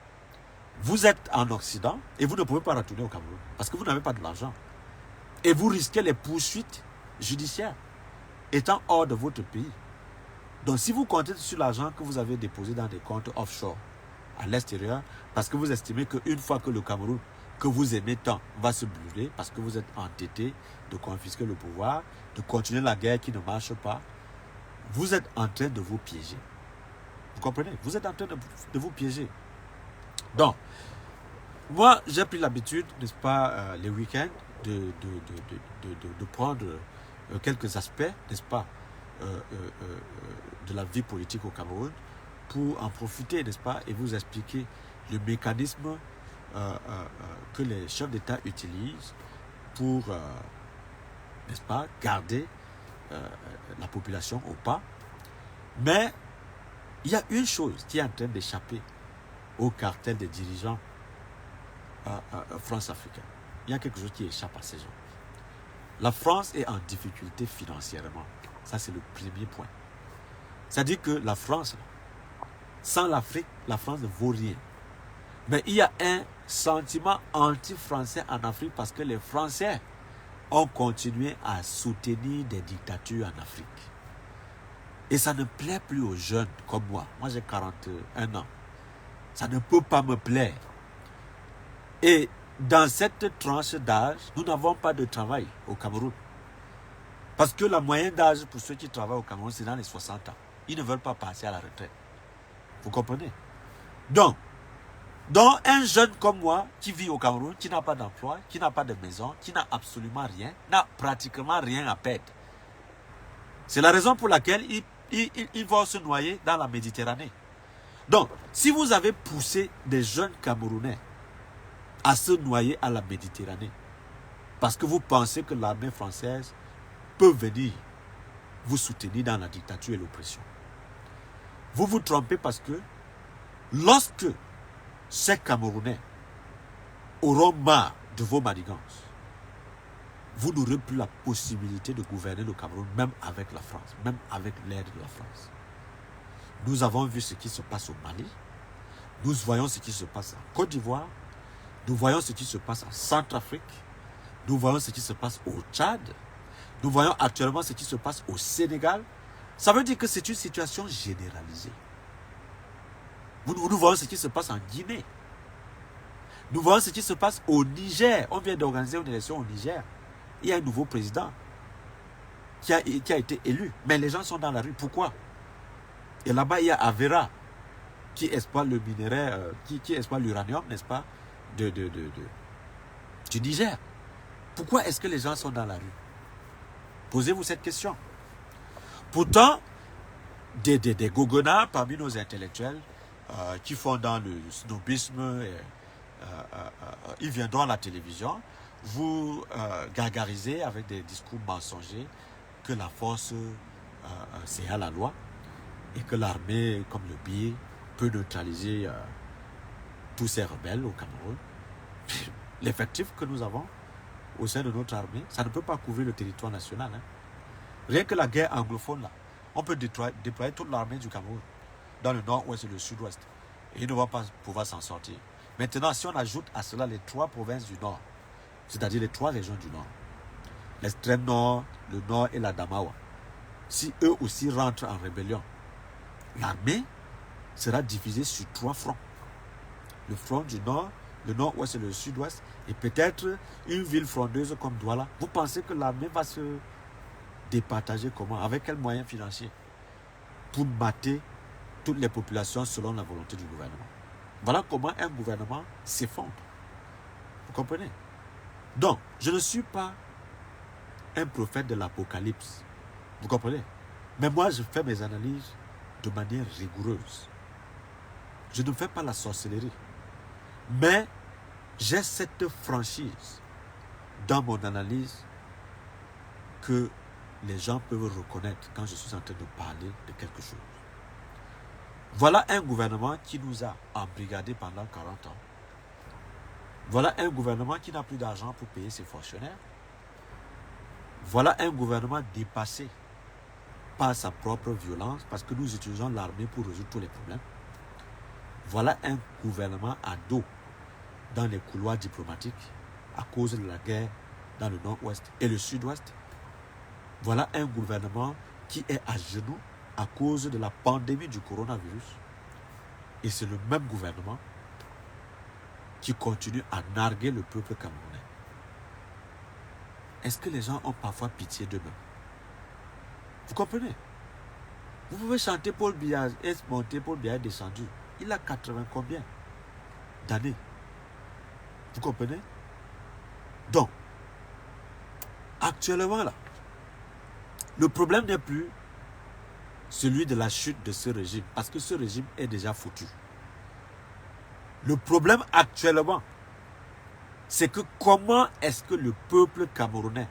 vous êtes en Occident et vous ne pouvez pas retourner au Cameroun parce que vous n'avez pas de l'argent. Et vous risquez les poursuites judiciaires étant hors de votre pays. Donc si vous comptez sur l'argent que vous avez déposé dans des comptes offshore à l'extérieur, parce que vous estimez qu'une fois que le Cameroun, que vous aimez tant, va se brûler, parce que vous êtes entêté de confisquer le pouvoir, de continuer la guerre qui ne marche pas, vous êtes en train de vous piéger. Vous comprenez? Vous êtes en train de vous piéger. Donc, moi, j'ai pris l'habitude, n'est-ce pas, les week-ends, de prendre quelques aspects, n'est-ce pas, de la vie politique au Cameroun, pour en profiter, n'est-ce pas, et vous expliquer le mécanisme que les chefs d'État utilisent pour, n'est-ce pas, garder la population ou pas. Mais il y a une chose qui est en train d'échapper au cartel des dirigeants France-Africains. Il y a quelque chose qui échappe à ces gens. La France est en difficulté financièrement. Ça, c'est le premier point. C'est-à-dire que la France, sans l'Afrique, la France ne vaut rien. Mais il y a un sentiment anti-français en Afrique parce que les Français ont continué à soutenir des dictatures en Afrique. Et ça ne plaît plus aux jeunes comme moi. Moi, j'ai 41 ans. Ça ne peut pas me plaire. Et dans cette tranche d'âge, nous n'avons pas de travail au Cameroun. Parce que la moyenne d'âge pour ceux qui travaillent au Cameroun, c'est dans les 60 ans. Ils ne veulent pas passer à la retraite. Vous comprenez? Donc un jeune comme moi, qui vit au Cameroun, qui n'a pas d'emploi, qui n'a pas de maison, qui n'a absolument rien, n'a pratiquement rien à perdre. C'est la raison pour laquelle ils vont se noyer dans la Méditerranée. Donc, si vous avez poussé des jeunes Camerounais à se noyer à la Méditerranée, parce que vous pensez que l'armée française peut venir vous soutenir dans la dictature et l'oppression, vous vous trompez parce que lorsque ces Camerounais auront marre de vos manigances, vous n'aurez plus la possibilité de gouverner le Cameroun, même avec la France, même avec l'aide de la France. Nous avons vu ce qui se passe au Mali, nous voyons ce qui se passe en Côte d'Ivoire, nous voyons ce qui se passe en Centrafrique, nous voyons ce qui se passe au Tchad, nous voyons actuellement ce qui se passe au Sénégal. Ça veut dire que c'est une situation généralisée. Nous voyons ce qui se passe en Guinée. Nous voyons ce qui se passe au Niger. On vient d'organiser une élection au Niger. Il y a un nouveau président qui a été élu. Mais les gens sont dans la rue. Pourquoi? Et là-bas, il y a Avera qui exploite le minerai, qui exploite l'uranium, n'est-ce pas, du Niger. Pourquoi est-ce que les gens sont dans la rue? Posez-vous cette question. Pourtant, des gogonards parmi nos intellectuels qui font dans le snobisme, ils viendront à la télévision, vous gargariser avec des discours mensongers que la force c'est à la loi et que l'armée, comme le BIE, peut neutraliser tous ces rebelles au Cameroun. L'effectif que nous avons au sein de notre armée, ça ne peut pas couvrir le territoire national. Hein. Rien que la guerre anglophone, là, on peut déployer toute l'armée du Cameroun dans le nord-ouest et le sud-ouest. Et ils ne vont pas pouvoir s'en sortir. Maintenant, si on ajoute à cela les 3 provinces du nord, c'est-à-dire les 3 régions du nord, l'extrême nord, le nord et la Damawa, si eux aussi rentrent en rébellion, l'armée sera divisée sur 3 fronts. Le front du nord, le nord-ouest et le sud-ouest, et peut-être une ville frondeuse comme Douala. Vous pensez que l'armée va se départager comment? Avec quels moyens financiers? Pour mater toutes les populations selon la volonté du gouvernement. Voilà comment un gouvernement s'effondre. Vous comprenez? Donc, je ne suis pas un prophète de l'apocalypse. Vous comprenez? Mais moi, je fais mes analyses de manière rigoureuse. Je ne fais pas la sorcellerie. Mais j'ai cette franchise dans mon analyse que les gens peuvent reconnaître quand je suis en train de parler de quelque chose. Voilà un gouvernement qui nous a embrigadés pendant 40 ans. Voilà un gouvernement qui n'a plus d'argent pour payer ses fonctionnaires. Voilà un gouvernement dépassé par sa propre violence parce que nous utilisons l'armée pour résoudre tous les problèmes. Voilà un gouvernement à dos dans les couloirs diplomatiques à cause de la guerre dans le nord-ouest et le sud-ouest. Voilà un gouvernement qui est à genoux à cause de la pandémie du coronavirus. Et c'est le même gouvernement qui continue à narguer le peuple camerounais. Est-ce que les gens ont parfois pitié d'eux-mêmes? Vous comprenez? Vous pouvez chanter Paul Biya est monté, Paul Biya est descendu. Il a 80 combien d'années? Vous comprenez? Donc, actuellement là, le problème n'est plus celui de la chute de ce régime, parce que ce régime est déjà foutu. Le problème actuellement, c'est que comment est-ce que le peuple camerounais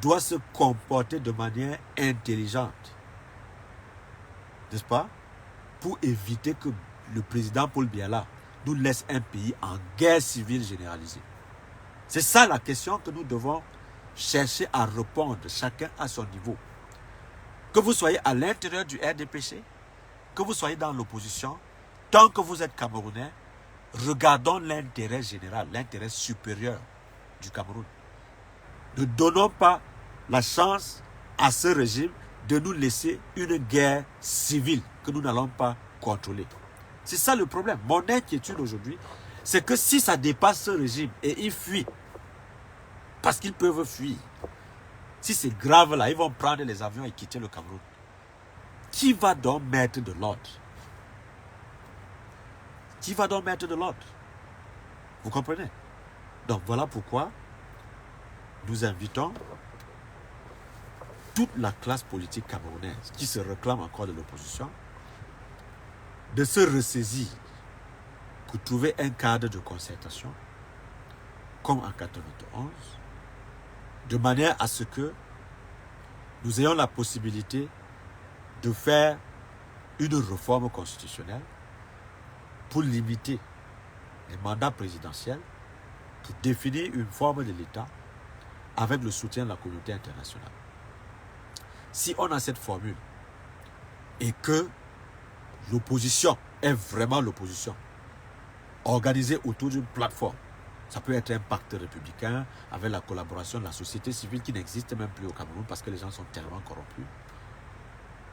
doit se comporter de manière intelligente, n'est-ce pas, pour éviter que le président Paul Biya nous laisse un pays en guerre civile généralisée. C'est ça la question que nous devons chercher à répondre, chacun à son niveau. Que vous soyez à l'intérieur du RDPC, que vous soyez dans l'opposition, tant que vous êtes Camerounais, regardons l'intérêt général, l'intérêt supérieur du Cameroun. Ne donnons pas la chance à ce régime de nous laisser une guerre civile que nous n'allons pas contrôler. C'est ça le problème. Mon inquiétude aujourd'hui, c'est que si ça dépasse ce régime et ils fuient, parce qu'ils peuvent fuir, si c'est grave là, ils vont prendre les avions et quitter le Cameroun. Qui va donc mettre de l'ordre? Qui va donc mettre de l'ordre? Vous comprenez? Donc voilà pourquoi nous invitons toute la classe politique camerounaise qui se réclame encore de l'opposition de se ressaisir pour trouver un cadre de concertation comme en 1991, de manière à ce que nous ayons la possibilité de faire une réforme constitutionnelle pour limiter les mandats présidentiels, pour définir une forme de l'État avec le soutien de la communauté internationale. Si on a cette formule et que l'opposition est vraiment l'opposition, organisée autour d'une plateforme, ça peut être un pacte républicain avec la collaboration de la société civile qui n'existe même plus au Cameroun parce que les gens sont tellement corrompus.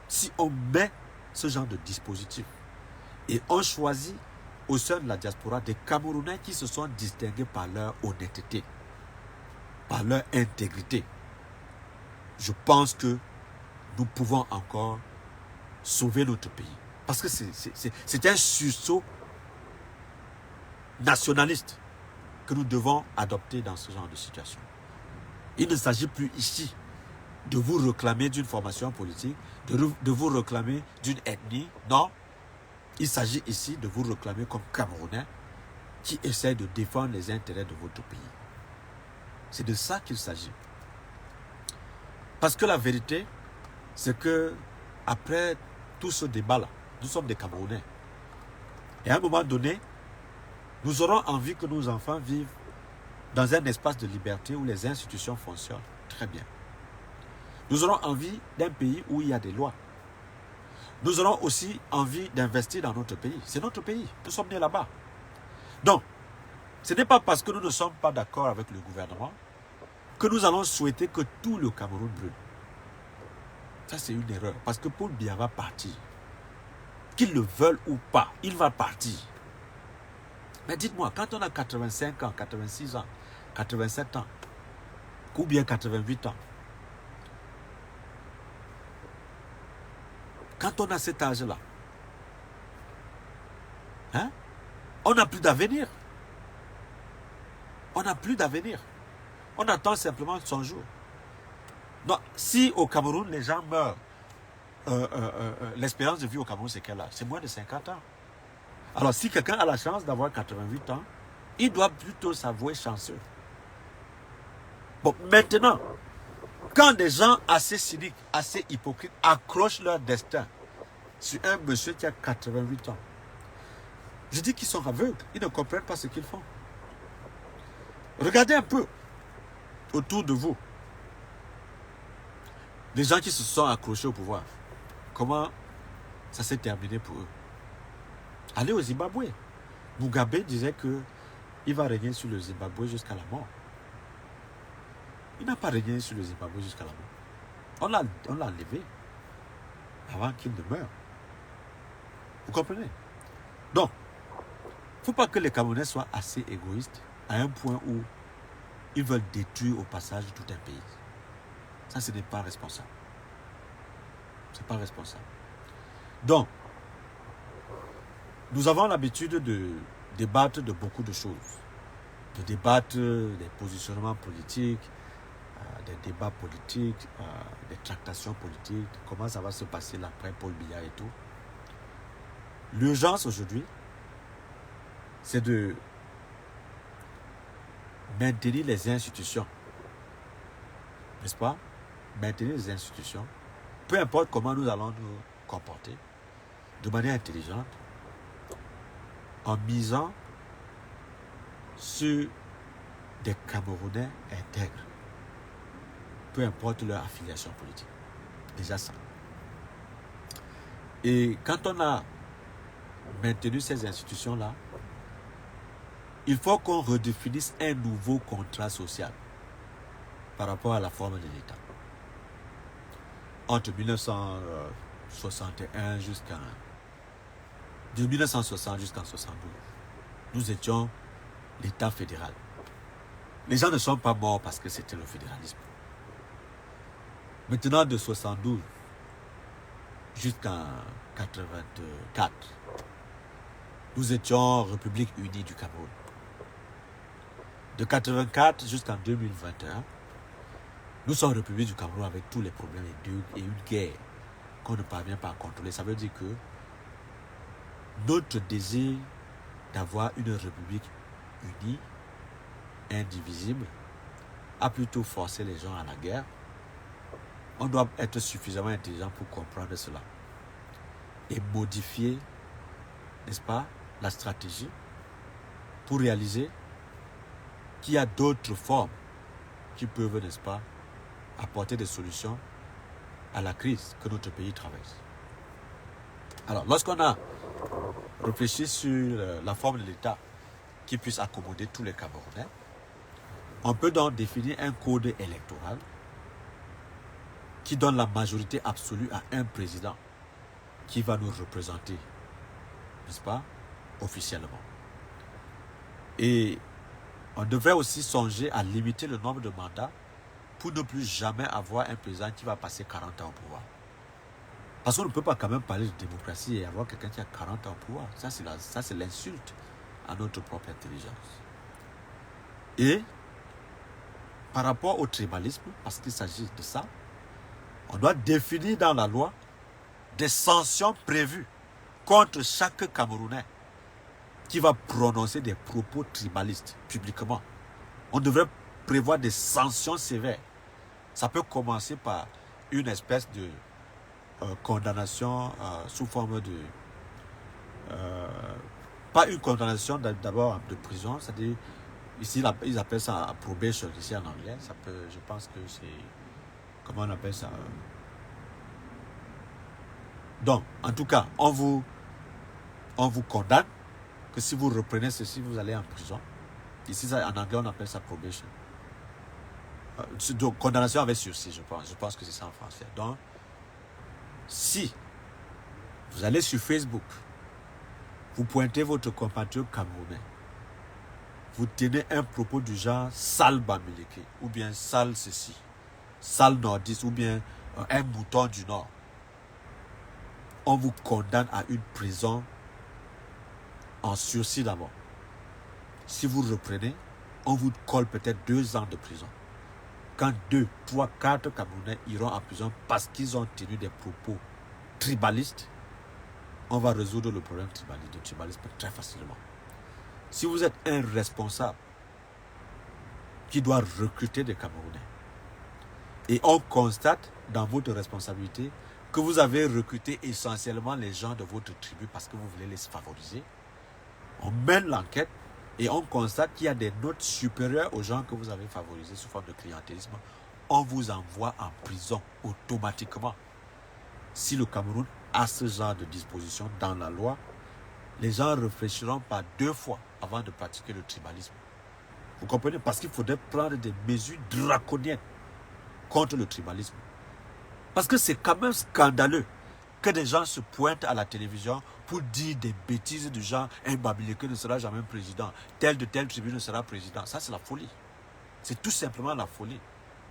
Si on met ce genre de dispositif et on choisit au sein de la diaspora des Camerounais qui se sont distingués par leur honnêteté, par leur intégrité, je pense que nous pouvons encore sauver notre pays. Parce que c'est un sursaut nationaliste que nous devons adopter dans ce genre de situation. Il ne s'agit plus ici de vous réclamer d'une formation politique, de vous réclamer d'une ethnie. Non, il s'agit ici de vous réclamer comme Camerounais qui essaient de défendre les intérêts de votre pays. C'est de ça qu'il s'agit. Parce que la vérité, c'est que après tout ce débat-là, nous sommes des Camerounais. Et à un moment donné, nous aurons envie que nos enfants vivent dans un espace de liberté où les institutions fonctionnent très bien. Nous aurons envie d'un pays où il y a des lois. Nous aurons aussi envie d'investir dans notre pays. C'est notre pays. Nous sommes nés là-bas. Donc, ce n'est pas parce que nous ne sommes pas d'accord avec le gouvernement que nous allons souhaiter que tout le Cameroun brûle. Ça, c'est une erreur. Parce que Paul Biya va partir. Qu'ils le veulent ou pas, il va partir. Mais dites-moi, quand on a 85 ans, 86 ans, 87 ans, ou bien 88 ans, quand on a cet âge-là, hein, on n'a plus d'avenir. On n'a plus d'avenir. On attend simplement son jour. Donc, si au Cameroun, les gens meurent, l'espérance de vie au Cameroun, c'est quel âge? C'est moins de 50 ans. Alors, si quelqu'un a la chance d'avoir 88 ans, il doit plutôt s'avouer chanceux. Bon, maintenant, quand des gens assez cyniques, assez hypocrites accrochent leur destin sur un monsieur qui a 88 ans, je dis qu'ils sont aveugles, ils ne comprennent pas ce qu'ils font. Regardez un peu autour de vous les gens qui se sont accrochés au pouvoir. Comment ça s'est terminé pour eux? Allez au Zimbabwe. Mugabe disait qu'il va régner sur le Zimbabwe jusqu'à la mort. Il n'a pas régné sur le Zimbabwe jusqu'à la mort. On l'a enlevé avant qu'il ne meure. Vous comprenez? Donc, il ne faut pas que les Camerounais soient assez égoïstes à un point où ils veulent détruire au passage tout un pays. Ça, ce n'est pas responsable. Ce n'est pas responsable. Donc, nous avons l'habitude de débattre de beaucoup de choses. De débattre des positionnements politiques, des débats politiques, des tractations politiques, comment ça va se passer après Paul Biya et tout. L'urgence aujourd'hui, c'est de maintenir les institutions n'est-ce pas, maintenir les institutions, peu importe comment nous allons nous comporter, de manière intelligente, en misant sur des Camerounais intègres, peu importe leur affiliation politique. Déjà ça. Et quand on a maintenu ces institutions-là, il faut qu'on redéfinisse un nouveau contrat social par rapport à la forme de l'État. Entre 1961 de 1960 jusqu'en 72, nous étions l'État fédéral. Les gens ne sont pas morts parce que c'était le fédéralisme. Maintenant, de 72 jusqu'en 84, nous étions République unie du Cameroun. De 84 jusqu'en 2021, nous sommes République du Cameroun avec tous les problèmes et une guerre qu'on ne parvient pas à contrôler. Ça veut dire que notre désir d'avoir une République unie, indivisible, a plutôt forcé les gens à la guerre. On doit être suffisamment intelligent pour comprendre cela et modifier, n'est-ce pas, la stratégie pour réaliser qu'il y a d'autres formes qui peuvent, n'est-ce pas, apporter des solutions à la crise que notre pays traverse. Alors, lorsqu'on a réfléchi sur la forme de l'État qui puisse accommoder tous les Camerounais, on peut donc définir un code électoral qui donne la majorité absolue à un président qui va nous représenter, n'est-ce pas, officiellement. Et on devrait aussi songer à limiter le nombre de mandats pour ne plus jamais avoir un président qui va passer 40 ans au pouvoir. Parce qu'on ne peut pas quand même parler de démocratie et avoir quelqu'un qui a 40 ans au pouvoir. Ça, c'est l'insulte à notre propre intelligence. Et par rapport au tribalisme, parce qu'il s'agit de ça, on doit définir dans la loi des sanctions prévues contre chaque Camerounais qui va prononcer des propos tribalistes publiquement. On devrait prévoir des sanctions sévères. Ça peut commencer par une espèce de condamnation sous forme de... pas une condamnation d'abord de prison, c'est-à-dire, ici ils appellent ça probation, ici en anglais. Ça peut, je pense que c'est... Comment on appelle ça? Donc, en tout cas, on vous condamne que si vous reprenez ceci, vous allez en prison. Ici, en anglais, on appelle ça probation. Donc, condamnation avec sursis, je pense. Je pense que c'est ça en français. Donc, si vous allez sur Facebook, vous pointez votre compatriote camerounais, vous tenez un propos du genre sale Bamileke, ou bien sale ceci, sale nordiste, ou bien un mouton du nord, on vous condamne à une prison en sursis d'abord. Si vous reprenez, on vous colle peut-être 2 ans de prison. Quand 2, 3, 4 Camerounais iront en prison parce qu'ils ont tenu des propos tribalistes, on va résoudre le problème du tribalisme très facilement. Si vous êtes un responsable qui doit recruter des Camerounais, et on constate dans votre responsabilité que vous avez recruté essentiellement les gens de votre tribu parce que vous voulez les favoriser, on mène l'enquête et on constate qu'il y a des notes supérieures aux gens que vous avez favorisés sous forme de clientélisme, on vous envoie en prison automatiquement. Si le Cameroun a ce genre de disposition dans la loi, les gens réfléchiront pas 2 fois avant de pratiquer le tribalisme. Vous comprenez? Parce qu'il faudrait prendre des mesures draconiennes contre le tribalisme. Parce que c'est quand même scandaleux que des gens se pointent à la télévision pour dire des bêtises du genre un Bamileke ne sera jamais président, tel de telle tribu ne sera président. Ça, c'est la folie. C'est tout simplement la folie.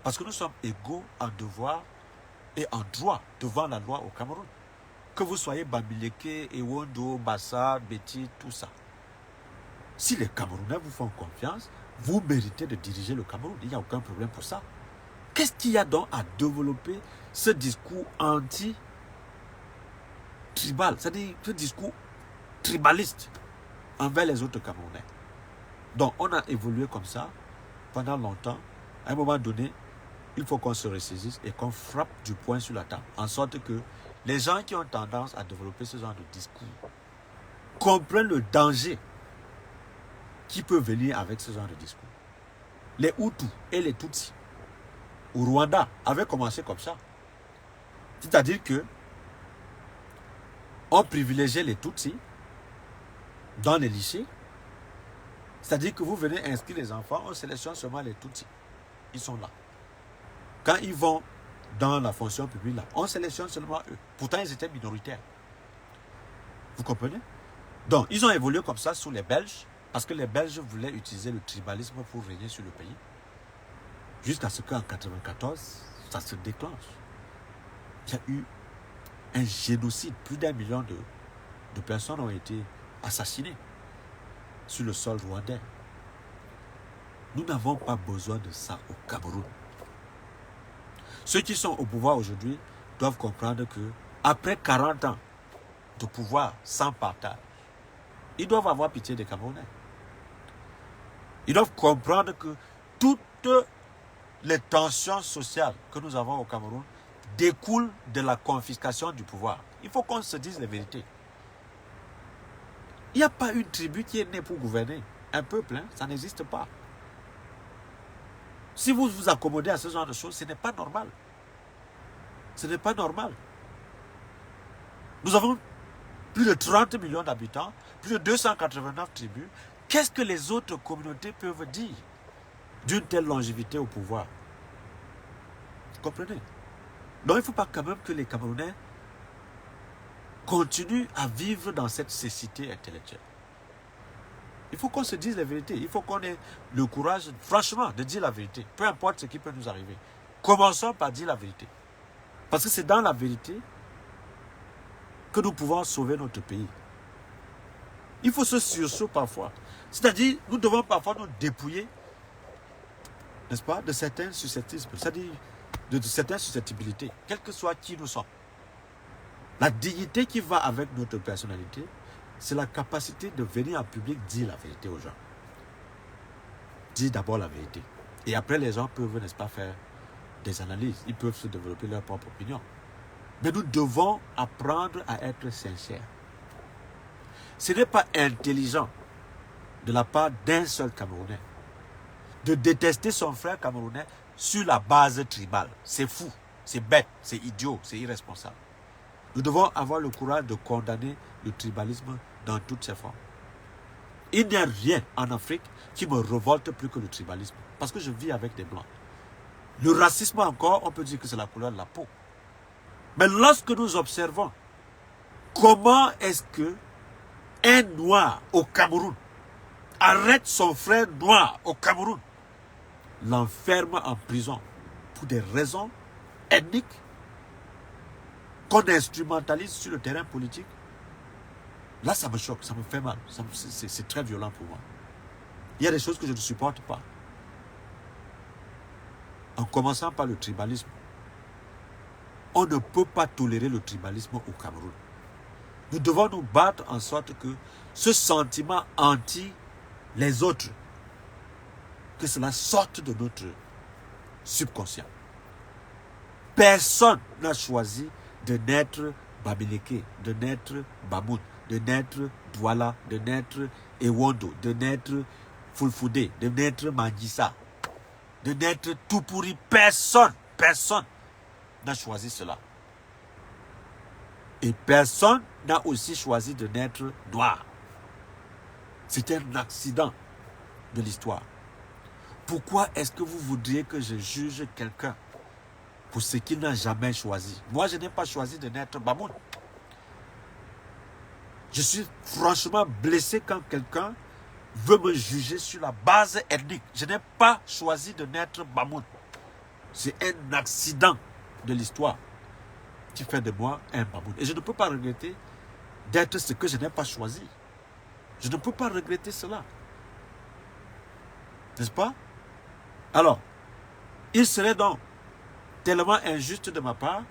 Parce que nous sommes égaux en devoir et en droit devant la loi au Cameroun. Que vous soyez Bamileke, Ewondo, Bassa, Betty, tout ça. Si les Camerounais vous font confiance, vous méritez de diriger le Cameroun. Il n'y a aucun problème pour ça. Qu'est-ce qu'il y a donc à développer ce discours anti-tribal, c'est-à-dire ce discours tribaliste envers les autres Camerounais? Donc, on a évolué comme ça pendant longtemps. À un moment donné, il faut qu'on se ressaisisse et qu'on frappe du poing sur la table. En sorte que les gens qui ont tendance à développer ce genre de discours comprennent le danger qui peut venir avec ce genre de discours. Les Hutus et les Tutsis au Rwanda avaient commencé comme ça. C'est-à-dire que on privilégiait les Tutsis dans les lycées. C'est-à-dire que vous venez inscrire les enfants, on sélectionne seulement les Tutsis. Ils sont là. Quand ils vont dans la fonction publique, là, on sélectionne seulement eux. Pourtant, ils étaient minoritaires. Vous comprenez? Donc, ils ont évolué comme ça sous les Belges, parce que les Belges voulaient utiliser le tribalisme pour régner sur le pays. Jusqu'à ce qu'en 1994, ça se déclenche. Il y a eu un génocide. Plus d'1 million de personnes ont été assassinées sur le sol rwandais. Nous n'avons pas besoin de ça au Cameroun. Ceux qui sont au pouvoir aujourd'hui doivent comprendre que après 40 ans de pouvoir sans partage, ils doivent avoir pitié des Camerounais. Ils doivent comprendre que toutes les tensions sociales que nous avons au Cameroun découlent de la confiscation du pouvoir. Il faut qu'on se dise la vérité. Il n'y a pas une tribu qui est née pour gouverner. Un peuple, ça n'existe pas. Si vous vous accommodez à ce genre de choses, ce n'est pas normal. Ce n'est pas normal. Nous avons plus de 30 millions d'habitants, plus de 289 tribus. Qu'est-ce que les autres communautés peuvent dire d'une telle longévité au pouvoir? Vous comprenez? Donc il ne faut pas quand même que les Camerounais continuent à vivre dans cette cécité intellectuelle. Il faut qu'on se dise la vérité. Il faut qu'on ait le courage, franchement, de dire la vérité. Peu importe ce qui peut nous arriver. Commençons par dire la vérité. Parce que c'est dans la vérité que nous pouvons sauver notre pays. Il faut se sursaut parfois. C'est-à-dire, nous devons parfois nous dépouiller, n'est-ce pas, de certains susceptibles, c'est-à-dire de certaines susceptibilités, quel que soit qui nous sommes. La dignité qui va avec notre personnalité, c'est la capacité de venir en public dire la vérité aux gens. Dire d'abord la vérité. Et après, les gens peuvent, n'est-ce pas, faire des analyses. Ils peuvent se développer leur propre opinion. Mais nous devons apprendre à être sincères. Ce n'est pas intelligent de la part d'un seul Camerounais de détester son frère camerounais sur la base tribale. C'est fou, c'est bête, c'est idiot, c'est irresponsable. Nous devons avoir le courage de condamner le tribalisme dans toutes ses formes. Il n'y a rien en Afrique qui me révolte plus que le tribalisme. Parce que je vis avec des Blancs. Le racisme encore, on peut dire que c'est la couleur de la peau. Mais lorsque nous observons comment est-ce que un Noir au Cameroun arrête son frère noir au Cameroun, l'enferme en prison pour des raisons ethniques qu'on instrumentalise sur le terrain politique, là ça me choque, ça me fait mal, c'est très violent pour moi. Il y a des choses que je ne supporte pas. En commençant par le tribalisme. On ne peut pas tolérer le tribalisme au Cameroun. Nous devons nous battre en sorte que ce sentiment anti les autres, que cela sorte de notre subconscient. Personne n'a choisi de naître Bamileke, de naître Bamoun, de naître Douala, de naître Ewondo, de naître Fulfoude, de naître Mangissa, de naître Toupouri. Personne n'a choisi cela. Et personne n'a aussi choisi de naître noir. C'est un accident de l'histoire. Pourquoi est-ce que vous voudriez que je juge quelqu'un pour ce qu'il n'a jamais choisi? Moi, je n'ai pas choisi de naître Bamoun. Je suis franchement blessé quand quelqu'un veut me juger sur la base ethnique. Je n'ai pas choisi de naître Bamoun. C'est un accident de l'histoire qui fait de moi un Bamoun. Et je ne peux pas regretter d'être ce que je n'ai pas choisi. Je ne peux pas regretter cela. N'est-ce pas? Alors, il serait donc tellement injuste de ma part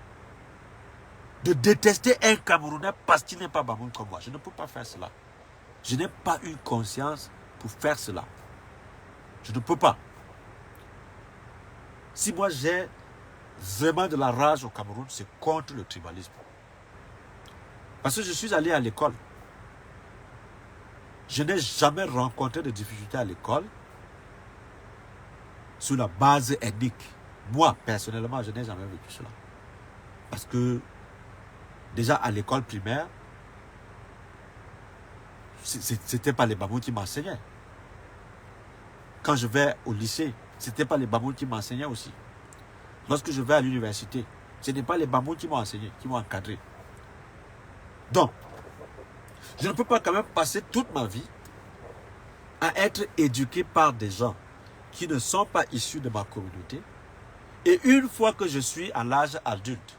de détester un Camerounais parce qu'il n'est pas Bamoun comme moi. Je ne peux pas faire cela. Je n'ai pas une conscience pour faire cela. Je ne peux pas. Si moi j'ai vraiment de la rage au Cameroun, c'est contre le tribalisme. Parce que je suis allé à l'école. Je n'ai jamais rencontré de difficultés à l'école sur la base ethnique. Moi, personnellement, je n'ai jamais vécu cela. Parce que, déjà à l'école primaire, c'était pas les Bamouns qui m'enseignaient. Quand je vais au lycée, c'était pas les Bamouns qui m'enseignaient aussi. Lorsque je vais à l'université, ce n'est pas les Bamouns qui m'ont enseigné, qui m'ont encadré. Donc, je ne peux pas quand même passer toute ma vie à être éduqué par des gens qui ne sont pas issus de ma communauté. Et une fois que je suis à l'âge adulte,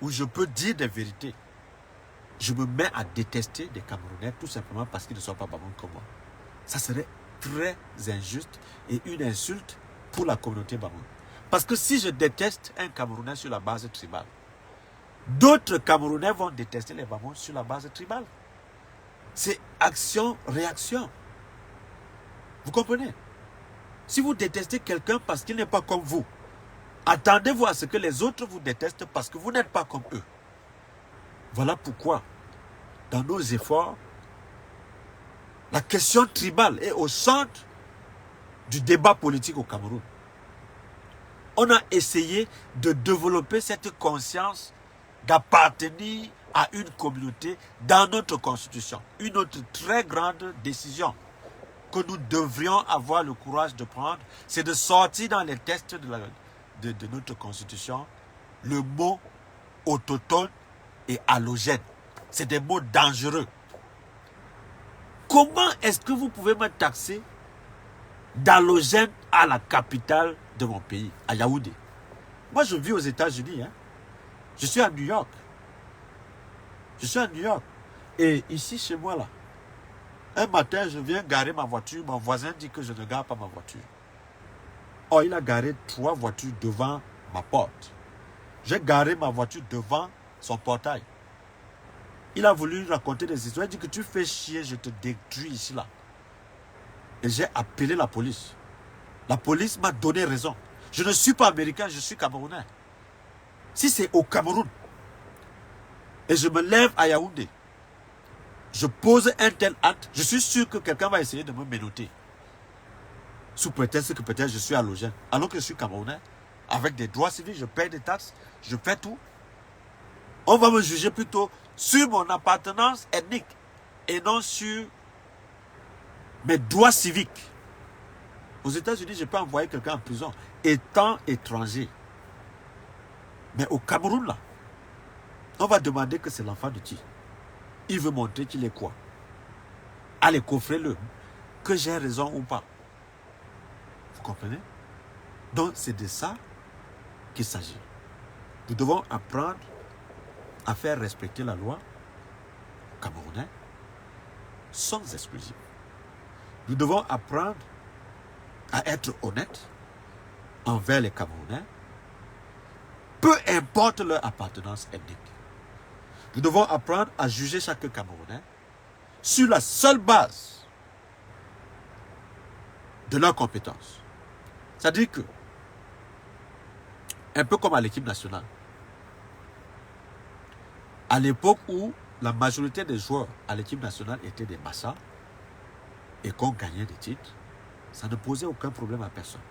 où je peux dire des vérités, je me mets à détester des Camerounais tout simplement parce qu'ils ne sont pas Bamouns comme moi. Ça serait très injuste et une insulte pour la communauté Bamoun. Parce que si je déteste un Camerounais sur la base tribale, d'autres Camerounais vont détester les Bamouns sur la base tribale. C'est action-réaction. Vous comprenez? Si vous détestez quelqu'un parce qu'il n'est pas comme vous, attendez-vous à ce que les autres vous détestent parce que vous n'êtes pas comme eux. Voilà pourquoi, dans nos efforts, la question tribale est au centre du débat politique au Cameroun. On a essayé de développer cette conscience d'appartenir à une communauté dans notre constitution. Une autre très grande décision que nous devrions avoir le courage de prendre, c'est de sortir dans les textes de notre constitution le mot autochtone et allogène. C'est des mots dangereux. Comment est-ce que vous pouvez me taxer d'allogène à la capitale de mon pays, à Yaoundé? Moi, je vis aux États-Unis. Hein. Je suis à New York. Je suis à New York. Et ici, chez moi, là, un matin, je viens garer ma voiture. Mon voisin dit que je ne gare pas ma voiture. Oh, il a garé 3 voitures devant ma porte. J'ai garé ma voiture devant son portail. Il a voulu raconter des histoires. Il dit que tu fais chier, je te détruis ici, là. Et j'ai appelé la police. La police m'a donné raison. Je ne suis pas américain, je suis camerounais. Si c'est au Cameroun, et je me lève à Yaoundé, je pose un tel acte, je suis sûr que quelqu'un va essayer de me menotter. Sous prétexte que peut-être je suis allogène. Alors que je suis camerounais, avec des droits civils, je paye des taxes, je fais tout. On va me juger plutôt sur mon appartenance ethnique et non sur mes droits civiques. Aux États-Unis, je peux envoyer quelqu'un en prison étant étranger. Mais au Cameroun, là, on va demander que c'est l'enfant de qui? Il veut montrer qu'il est quoi? Allez, coffrez-le. Que j'ai raison ou pas. Vous comprenez? Donc, c'est de ça qu'il s'agit. Nous devons apprendre à faire respecter la loi camerounaise sans exclusion. Nous devons apprendre à être honnêtes envers les Camerounais, peu importe leur appartenance ethnique. Nous devons apprendre à juger chaque Camerounais sur la seule base de leurs compétences. C'est-à-dire que, un peu comme à l'équipe nationale, à l'époque où la majorité des joueurs à l'équipe nationale étaient des massas et qu'on gagnait des titres, ça ne posait aucun problème à personne.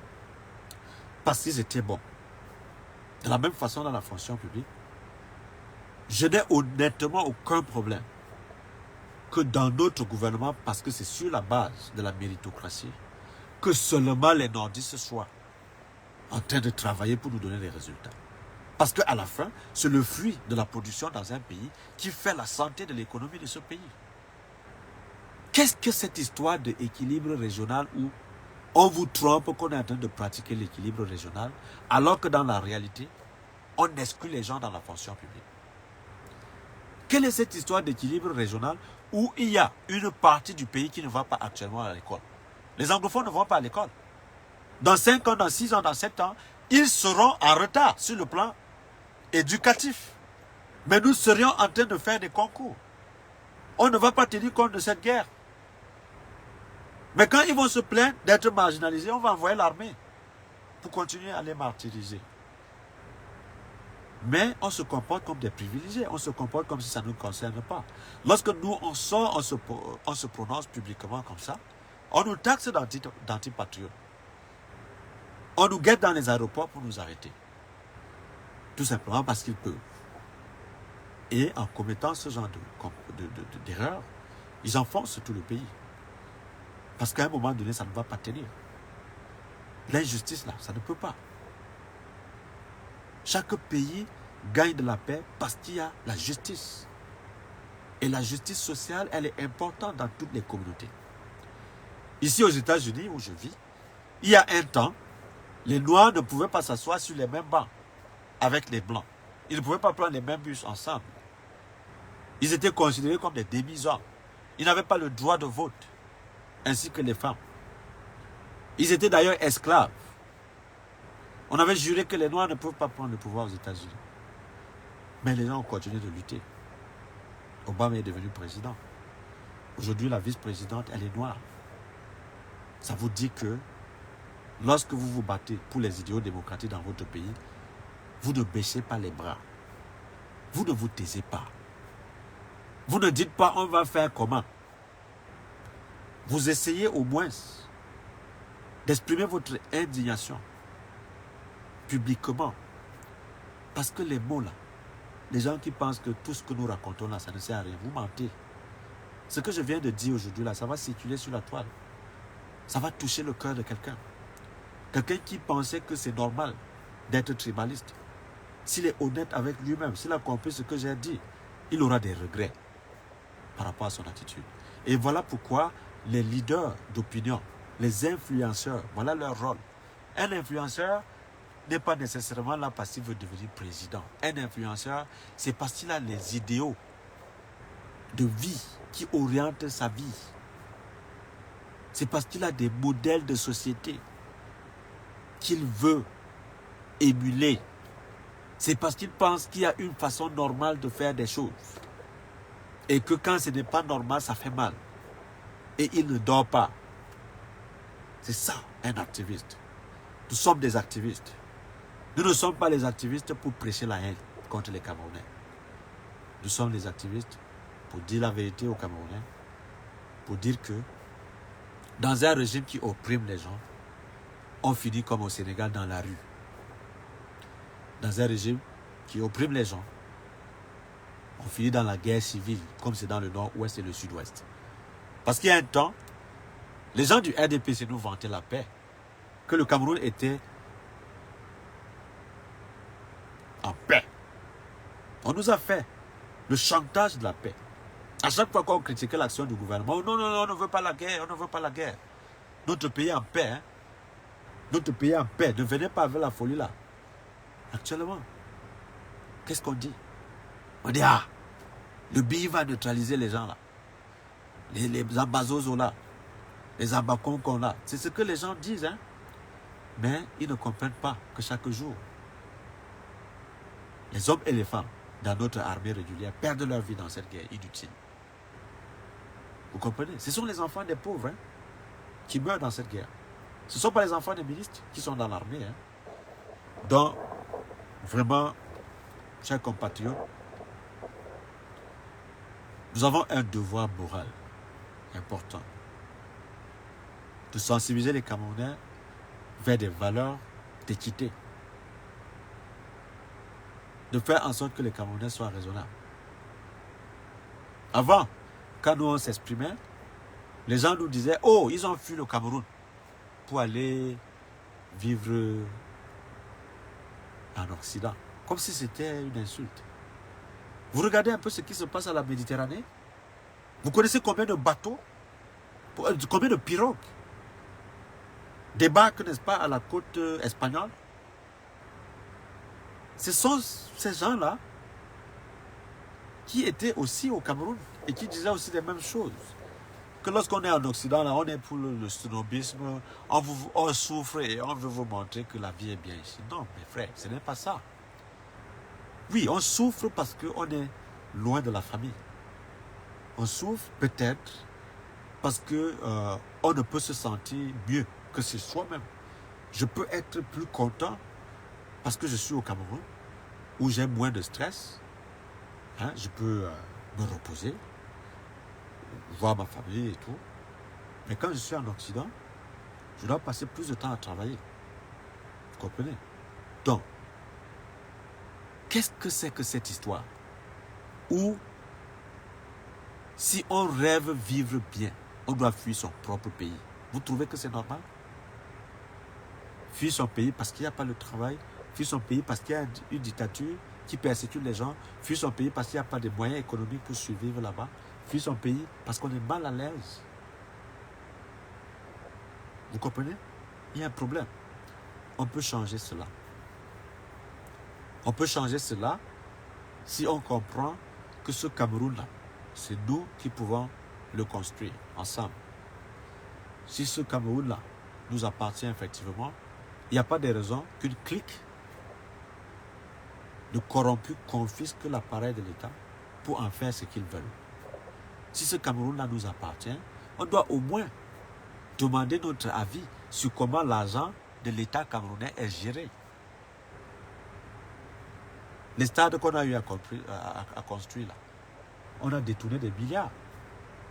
Parce qu'ils étaient bons. De la même façon dans la fonction publique, je n'ai honnêtement aucun problème que dans notre gouvernement, parce que c'est sur la base de la méritocratie, que seulement les nordistes soient en train de travailler pour nous donner des résultats. Parce qu'à la fin, c'est le fruit de la production dans un pays qui fait la santé de l'économie de ce pays. Qu'est-ce que cette histoire d'équilibre régional où on vous trompe qu'on est en train de pratiquer l'équilibre régional, alors que dans la réalité, on exclut les gens dans la fonction publique? Quelle est cette histoire d'équilibre régional où il y a une partie du pays qui ne va pas actuellement à l'école? Les anglophones ne vont pas à l'école. Dans 5 ans, dans 6 ans, dans 7 ans, ils seront en retard sur le plan éducatif. Mais nous serions en train de faire des concours. On ne va pas tenir compte de cette guerre. Mais quand ils vont se plaindre d'être marginalisés, on va envoyer l'armée pour continuer à les martyriser. Mais on se comporte comme des privilégiés. On se comporte comme si ça ne nous concerne pas. Lorsque nous, on sort, on se prononce publiquement comme ça, on nous taxe d'antipatriotes. On nous guette dans les aéroports pour nous arrêter. Tout simplement parce qu'ils peuvent. Et en commettant ce genre d'erreur, ils enfoncent tout le pays. Parce qu'à un moment donné, ça ne va pas tenir. L'injustice, là, ça ne peut pas. Chaque pays gagne de la paix parce qu'il y a la justice. Et la justice sociale, elle est importante dans toutes les communautés. Ici aux États-Unis, où je vis, il y a un temps, les Noirs ne pouvaient pas s'asseoir sur les mêmes bancs avec les Blancs. Ils ne pouvaient pas prendre les mêmes bus ensemble. Ils étaient considérés comme des demi-hommes. Ils n'avaient pas le droit de vote, ainsi que les femmes. Ils étaient d'ailleurs esclaves. On avait juré que les Noirs ne peuvent pas prendre le pouvoir aux États-Unis. Mais les gens ont continué de lutter. Obama est devenu président. Aujourd'hui, la vice-présidente, elle est noire. Ça vous dit que lorsque vous vous battez pour les idéaux démocratiques dans votre pays, vous ne baissez pas les bras. Vous ne vous taisez pas. Vous ne dites pas on va faire comment. Vous essayez au moins d'exprimer votre indignation publiquement. Parce que les mots là, les gens qui pensent que tout ce que nous racontons là, ça ne sert à rien, vous mentez. Ce que je viens de dire aujourd'hui là, ça va circuler sur la toile. Ça va toucher le cœur de quelqu'un. Quelqu'un qui pensait que c'est normal d'être tribaliste. S'il est honnête avec lui-même, s'il a compris ce que j'ai dit, il aura des regrets par rapport à son attitude. Et voilà pourquoi les leaders d'opinion, les influenceurs, voilà leur rôle. Un influenceur n'est pas nécessairement là parce qu'il veut devenir président. Un influenceur, c'est parce qu'il a les idéaux de vie qui orientent sa vie. C'est parce qu'il a des modèles de société qu'il veut émuler. C'est parce qu'il pense qu'il y a une façon normale de faire des choses. Et que quand ce n'est pas normal, ça fait mal. Et il ne dort pas. C'est ça, un activiste. Nous sommes des activistes. Nous ne sommes pas les activistes pour prêcher la haine contre les Camerounais. Nous sommes les activistes pour dire la vérité aux Camerounais, pour dire que dans un régime qui opprime les gens, on finit comme au Sénégal dans la rue. Dans un régime qui opprime les gens, on finit dans la guerre civile, comme c'est dans le nord-ouest et le sud-ouest. Parce qu'il y a un temps, les gens du RDPC nous vantaient la paix, que le Cameroun était en paix. On nous a fait le chantage de la paix. À chaque fois qu'on critiquait l'action du gouvernement, non, non, non, on ne veut pas la guerre, on ne veut pas la guerre. Notre pays est en paix, hein. Notre pays est en paix. Ne venez pas avec la folie là. Actuellement, qu'est-ce qu'on dit? On dit, ah, le BI va neutraliser les gens là. Les ambazozos là. Les ambacons qu'on a. C'est ce que les gens disent, hein. Mais ils ne comprennent pas que chaque jour, les hommes et les femmes dans notre armée régulière perdent leur vie dans cette guerre inutile. Vous comprenez? Ce sont les enfants des pauvres, hein, qui meurent dans cette guerre. Ce ne sont pas les enfants des ministres qui sont dans l'armée. Hein. Donc, vraiment, chers compatriotes, nous avons un devoir moral important de sensibiliser les Camerounais vers des valeurs d'équité. De faire en sorte que les Camerounais soient raisonnables. Avant, quand nous on s'exprimait, les gens nous disaient, oh, ils ont fui le Cameroun pour aller vivre en Occident. Comme si c'était une insulte. Vous regardez un peu ce qui se passe à la Méditerranée. Vous connaissez combien de bateaux, combien de pirogues débarquent, n'est-ce pas, à la côte espagnole? Ce sont ces gens-là qui étaient aussi au Cameroun et qui disaient aussi les mêmes choses. Que lorsqu'on est en Occident, là, on est pour le snobisme, on souffre et on veut vous montrer que la vie est bien ici. Non, mes frères, ce n'est pas ça. Oui, on souffre parce qu'on est loin de la famille. On souffre peut-être parce qu'on ne peut se sentir mieux que c'est soi-même. Je peux être plus content parce que je suis au Cameroun, où j'ai moins de stress, hein, je peux me reposer, voir ma famille et tout. Mais quand je suis en Occident, je dois passer plus de temps à travailler. Vous comprenez? Donc, qu'est-ce que c'est que cette histoire où, si on rêve vivre bien, on doit fuir son propre pays? Vous trouvez que c'est normal? Fuir son pays parce qu'il n'y a pas de travail, fuir son pays parce qu'il y a une dictature qui persécute les gens, fuir son pays parce qu'il n'y a pas de moyens économiques pour survivre là-bas, fuir son pays parce qu'on est mal à l'aise. Vous comprenez? Il y a un problème. On peut changer cela. On peut changer cela si on comprend que ce Cameroun-là, c'est nous qui pouvons le construire ensemble. Si ce Cameroun-là nous appartient effectivement, il n'y a pas de raison qu'une clique de corrompus confisque l'appareil de l'État pour en faire ce qu'ils veulent. Si ce Cameroun-là nous appartient, on doit au moins demander notre avis sur comment l'argent de l'État camerounais est géré. Les stades qu'on a eu à construire là, on a détourné des milliards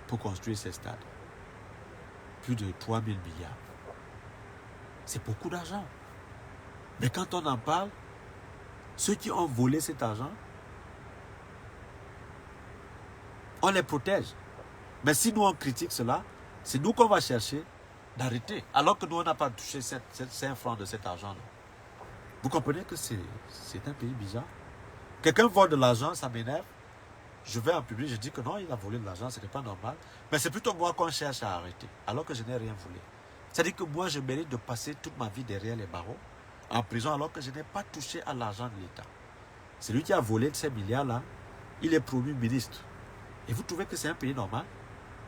pour construire ces stades. Plus de 3000 milliards. C'est beaucoup d'argent. Mais quand on en parle, ceux qui ont volé cet argent, on les protège. Mais si nous on critique cela, c'est nous qu'on va chercher d'arrêter. Alors que nous on n'a pas touché 5 francs de cet argent-là. Vous comprenez que c'est un pays bizarre. Quelqu'un vole de l'argent, ça m'énerve. Je vais en public, je dis que non, il a volé de l'argent, ce n'est pas normal. Mais c'est plutôt moi qu'on cherche à arrêter, alors que je n'ai rien volé. C'est-à-dire que moi, je mérite de passer toute ma vie derrière les barreaux, en prison, alors que je n'ai pas touché à l'argent de l'État. C'est lui qui a volé ces milliards-là, il est promu ministre. Et vous trouvez que c'est un pays normal?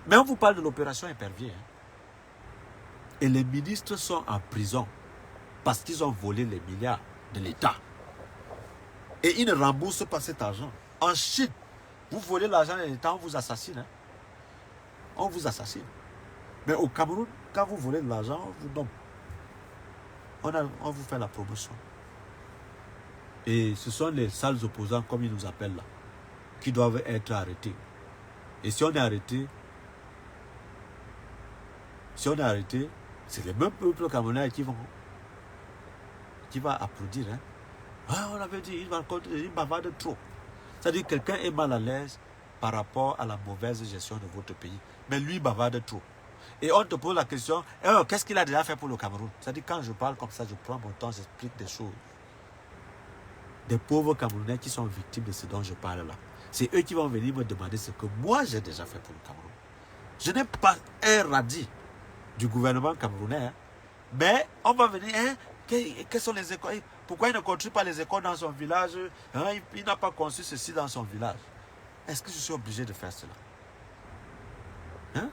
Mais on vous parle de l'opération épervier. Hein? Et les ministres sont en prison parce qu'ils ont volé les milliards de l'État. Et ils ne remboursent pas cet argent. En Chine, vous volez l'argent de l'État, on vous assassine. Hein? On vous assassine. Mais au Cameroun, quand vous volez de l'argent, on vous donne. On vous fait la promotion. Et ce sont les sales opposants, comme ils nous appellent là, qui doivent être arrêtés. Et si on est arrêté, c'est les mêmes peuples camerounais qui vont applaudir. Hein? Ah, on avait dit, il bavarde trop. C'est-à-dire que quelqu'un est mal à l'aise par rapport à la mauvaise gestion de votre pays. Mais lui bavarde trop. Et on te pose la question, qu'est-ce qu'il a déjà fait pour le Cameroun? C'est-à-dire quand je parle comme ça, je prends mon temps, j'explique des choses. Des pauvres Camerounais qui sont victimes de ce dont je parle là. C'est eux qui vont venir me demander ce que moi j'ai déjà fait pour le Cameroun. Je n'ai pas un radis du gouvernement camerounais. Hein. Mais on va venir, hein, quelles sont les écoles? Pourquoi il ne construit pas les écoles dans son village? Hein, il n'a pas construit ceci dans son village. Est-ce que je suis obligé de faire cela? Hein?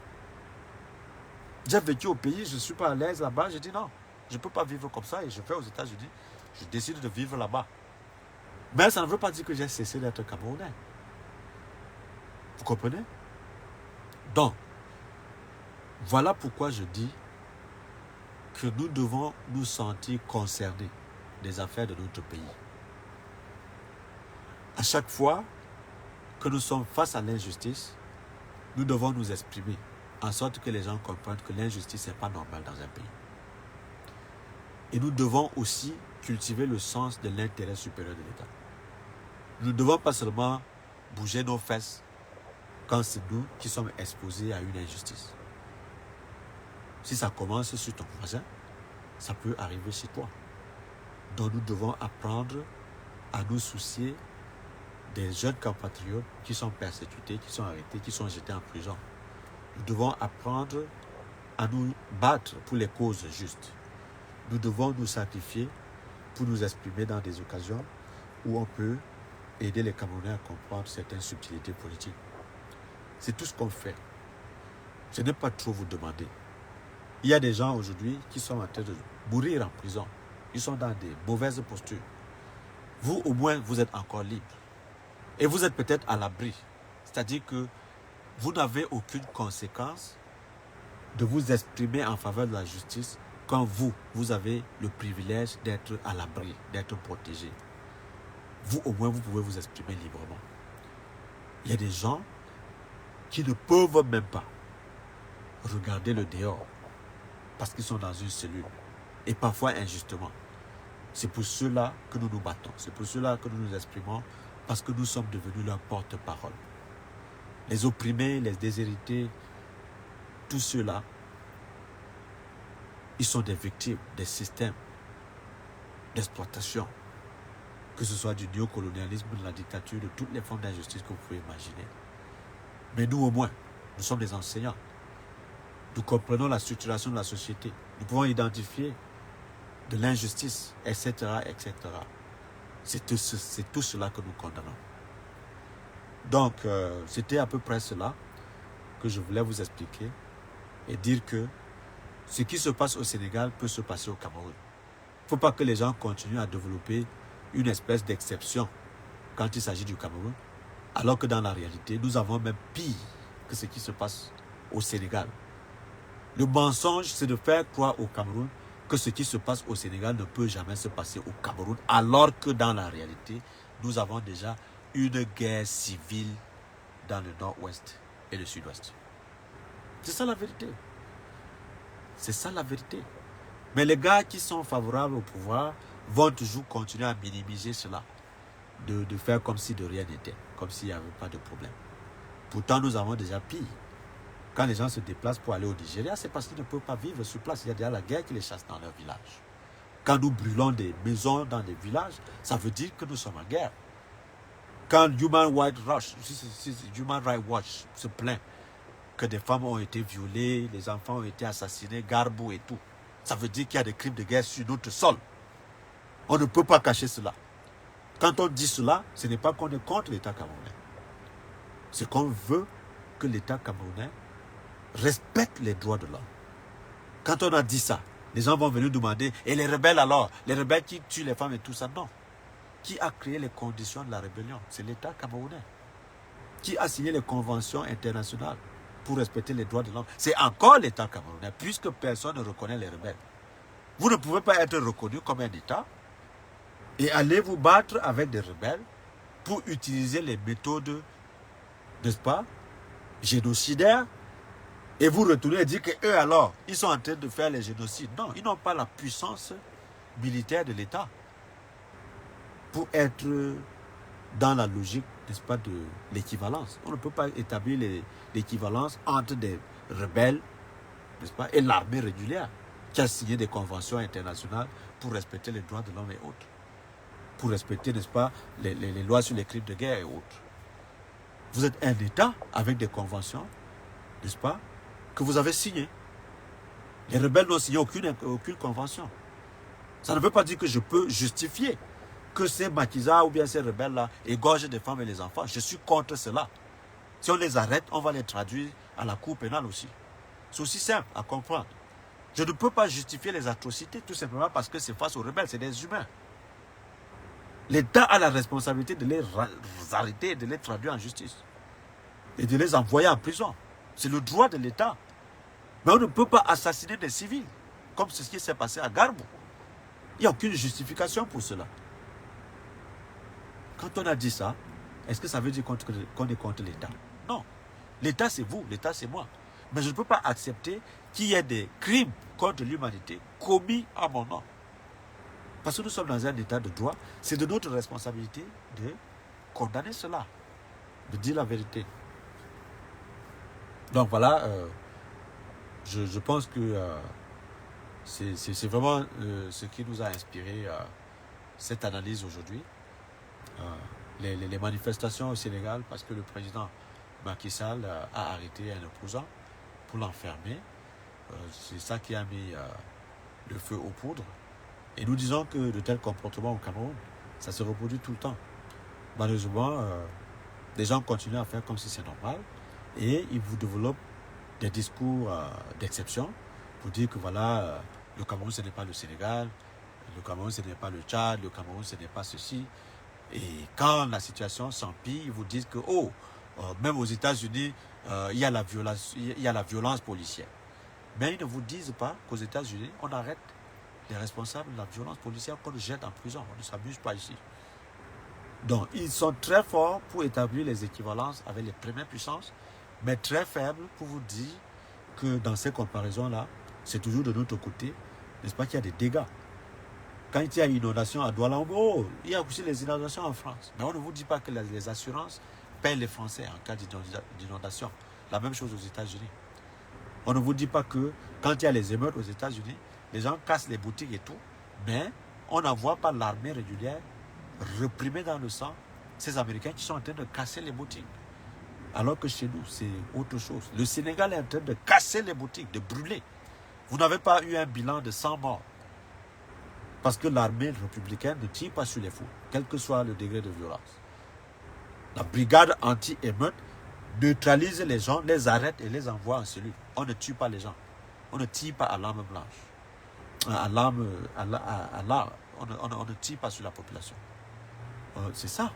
J'ai vécu au pays, je ne suis pas à l'aise là-bas. Je dis non, je ne peux pas vivre comme ça et je vais aux États-Unis. Je décide de vivre là-bas. Mais ça ne veut pas dire que j'ai cessé d'être Camerounais. Vous comprenez? Donc, voilà pourquoi je dis que nous devons nous sentir concernés des affaires de notre pays. À chaque fois que nous sommes face à l'injustice, nous devons nous exprimer en sorte que les gens comprennent que l'injustice n'est pas normale dans un pays. Et nous devons aussi cultiver le sens de l'intérêt supérieur de l'État. Nous ne devons pas seulement bouger nos fesses quand c'est nous qui sommes exposés à une injustice. Si ça commence sur ton voisin, ça peut arriver chez toi. Donc nous devons apprendre à nous soucier des jeunes compatriotes qui sont persécutés, qui sont arrêtés, qui sont jetés en prison. Nous devons apprendre à nous battre pour les causes justes. Nous devons nous sacrifier pour nous exprimer dans des occasions où on peut aider les Camerounais à comprendre certaines subtilités politiques. C'est tout ce qu'on fait. Je n'ai pas trop vous demander. Il y a des gens aujourd'hui qui sont en train de mourir en prison. Ils sont dans des mauvaises postures. Vous, au moins, vous êtes encore libre. Et vous êtes peut-être à l'abri. C'est-à-dire que vous n'avez aucune conséquence de vous exprimer en faveur de la justice quand vous avez le privilège d'être à l'abri, d'être protégé. vous au moins vous pouvez vous exprimer librement. Il y a des gens qui ne peuvent même pas regarder le dehors parce qu'ils sont dans une cellule et parfois injustement. C'est pour cela que nous nous battons, c'est pour cela que nous nous exprimons parce que nous sommes devenus leur porte-parole. Les opprimés, les déshérités, tous ceux-là, ils sont des victimes des systèmes d'exploitation, que ce soit du néocolonialisme, de la dictature, de toutes les formes d'injustice que vous pouvez imaginer. Mais nous au moins, nous sommes des enseignants. Nous comprenons la structuration de la société. Nous pouvons identifier de l'injustice, etc., etc. C'est tout cela que nous condamnons. Donc, c'était à peu près cela que je voulais vous expliquer et dire que ce qui se passe au Sénégal peut se passer au Cameroun. Il ne faut pas que les gens continuent à développer une espèce d'exception quand il s'agit du Cameroun, alors que dans la réalité, nous avons même pire que ce qui se passe au Sénégal. Le mensonge, c'est de faire croire au Cameroun que ce qui se passe au Sénégal ne peut jamais se passer au Cameroun, alors que dans la réalité, nous avons déjà une guerre civile dans le nord-ouest et le sud-ouest. C'est ça la vérité. C'est ça la vérité. Mais les gars qui sont favorables au pouvoir vont toujours continuer à minimiser cela, de faire comme si de rien n'était, comme s'il n'y avait pas de problème. Pourtant, nous avons déjà pire. Quand les gens se déplacent pour aller au Nigeria, c'est parce qu'ils ne peuvent pas vivre sur place. Il y a déjà la guerre qui les chasse dans leur village. Quand nous brûlons des maisons dans des villages, ça veut dire que nous sommes en guerre. Quand Human Rights Watch se plaint que des femmes ont été violées, les enfants ont été assassinés, Garbou et tout, ça veut dire qu'il y a des crimes de guerre sur notre sol. On ne peut pas cacher cela. Quand on dit cela, ce n'est pas qu'on est contre l'État camerounais. C'est qu'on veut que l'État camerounais respecte les droits de l'homme. Quand on a dit ça, les gens vont venir demander, et les rebelles alors? Les rebelles qui tuent les femmes et tout ça? Non. Qui a créé les conditions de la rébellion? C'est l'État camerounais. Qui a signé les conventions internationales pour respecter les droits de l'homme? C'est encore l'État camerounais, puisque personne ne reconnaît les rebelles. Vous ne pouvez pas être reconnu comme un État et aller vous battre avec des rebelles pour utiliser les méthodes, n'est-ce pas, génocidaires, et vous retournez et dire qu'eux alors, ils sont en train de faire les génocides. Non, ils n'ont pas la puissance militaire de l'État pour être dans la logique, n'est-ce pas, de l'équivalence. On ne peut pas établir l'équivalence entre des rebelles, n'est-ce pas, et l'armée régulière qui a signé des conventions internationales pour respecter les droits de l'homme et autres. Pour respecter, n'est-ce pas, les lois sur les crimes de guerre et autres. Vous êtes un État avec des conventions, n'est-ce pas, que vous avez signées. Les rebelles n'ont signé aucune convention. Ça ne veut pas dire que je peux justifier que ces maquisards ou bien ces rebelles-là égorgent des femmes et les enfants. Je suis contre cela. Si on les arrête, on va les traduire à la cour pénale aussi. C'est aussi simple à comprendre. Je ne peux pas justifier les atrocités tout simplement parce que c'est face aux rebelles, c'est des humains. L'État a la responsabilité de les arrêter, de les traduire en justice et de les envoyer en prison. C'est le droit de l'État. Mais on ne peut pas assassiner des civils, comme c'est ce qui s'est passé à Garbou. Il n'y a aucune justification pour cela. Quand on a dit ça, est-ce que ça veut dire qu'on est contre l'État? Non. L'État, c'est vous, l'État, c'est moi. Mais je ne peux pas accepter qu'il y ait des crimes contre l'humanité commis à mon nom. Parce que nous sommes dans un état de droit, c'est de notre responsabilité de condamner cela, de dire la vérité. Donc voilà, je pense que c'est vraiment ce qui nous a inspiré cette analyse aujourd'hui. Les manifestations au Sénégal, parce que le président Macky Sall a arrêté un opposant pour l'enfermer. C'est ça qui a mis le feu aux poudres. Et nous disons que de tels comportements au Cameroun, ça se reproduit tout le temps. Malheureusement, les gens continuent à faire comme si c'est normal et ils vous développent des discours d'exception pour dire que voilà, le Cameroun ce n'est pas le Sénégal, le Cameroun ce n'est pas le Tchad, le Cameroun ce n'est pas ceci. Et quand la situation s'empire, ils vous disent que même aux États-Unis, il y a la violence policière. Mais ils ne vous disent pas qu'aux États-Unis, on arrête les responsables de la violence policière, qu'on le jette en prison. On ne s'amuse pas ici. Donc, ils sont très forts pour établir les équivalences avec les premières puissances, mais très faibles pour vous dire que dans ces comparaisons-là, c'est toujours de notre côté, n'est-ce pas, qu'il y a des dégâts. Quand il y a inondation à Douala, oh, il y a aussi les inondations en France. Mais on ne vous dit pas que les assurances paient les Français en cas d'inondation. La même chose aux États-Unis. On ne vous dit pas que quand il y a les émeutes aux États-Unis, les gens cassent les boutiques et tout, mais on n'envoie pas l'armée régulière réprimer dans le sang ces Américains qui sont en train de casser les boutiques. Alors que chez nous, c'est autre chose. Le Sénégal est en train de casser les boutiques, de brûler. Vous n'avez pas eu un bilan de 100 morts. Parce que l'armée républicaine ne tire pas sur les fous, quel que soit le degré de violence. La brigade anti-émeute neutralise les gens, les arrête et les envoie en cellule. On ne tue pas les gens. On ne tire pas à l'arme blanche. On ne tire pas sur la population. C'est ça.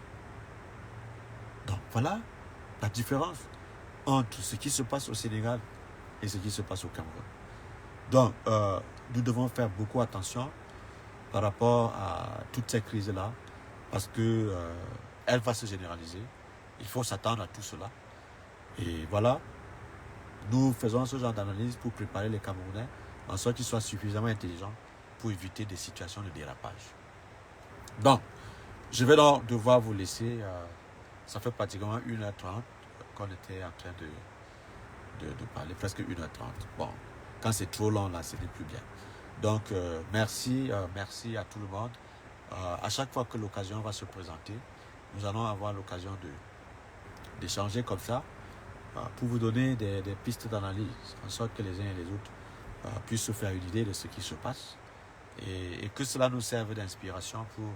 Donc voilà la différence entre ce qui se passe au Sénégal et ce qui se passe au Cameroun. Donc, nous devons faire beaucoup attention par rapport à toutes ces crises-là, parce que elle va se généraliser. Il faut s'attendre à tout cela. Et voilà, nous faisons ce genre d'analyse pour préparer les Camerounais en sorte qu'ils soient suffisamment intelligents pour éviter des situations de dérapage. Donc, je vais donc devoir vous laisser. Ça fait pratiquement 1h30 qu'on était en train de parler, presque 1h30. Bon, quand c'est trop long, là, ce n'est plus bien. Donc, merci à tout le monde. À chaque fois que l'occasion va se présenter, nous allons avoir l'occasion d'échanger comme ça pour vous donner des pistes d'analyse, en sorte que les uns et les autres puissent se faire une idée de ce qui se passe et que cela nous serve d'inspiration pour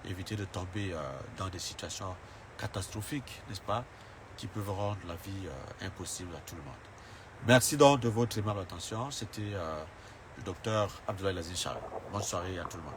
éviter de tomber dans des situations catastrophiques, n'est-ce pas, qui peuvent rendre la vie impossible à tout le monde. Merci donc de votre aimable attention. C'était le docteur Abdoulaye Lazine Charles. Bonne soirée à tout le monde.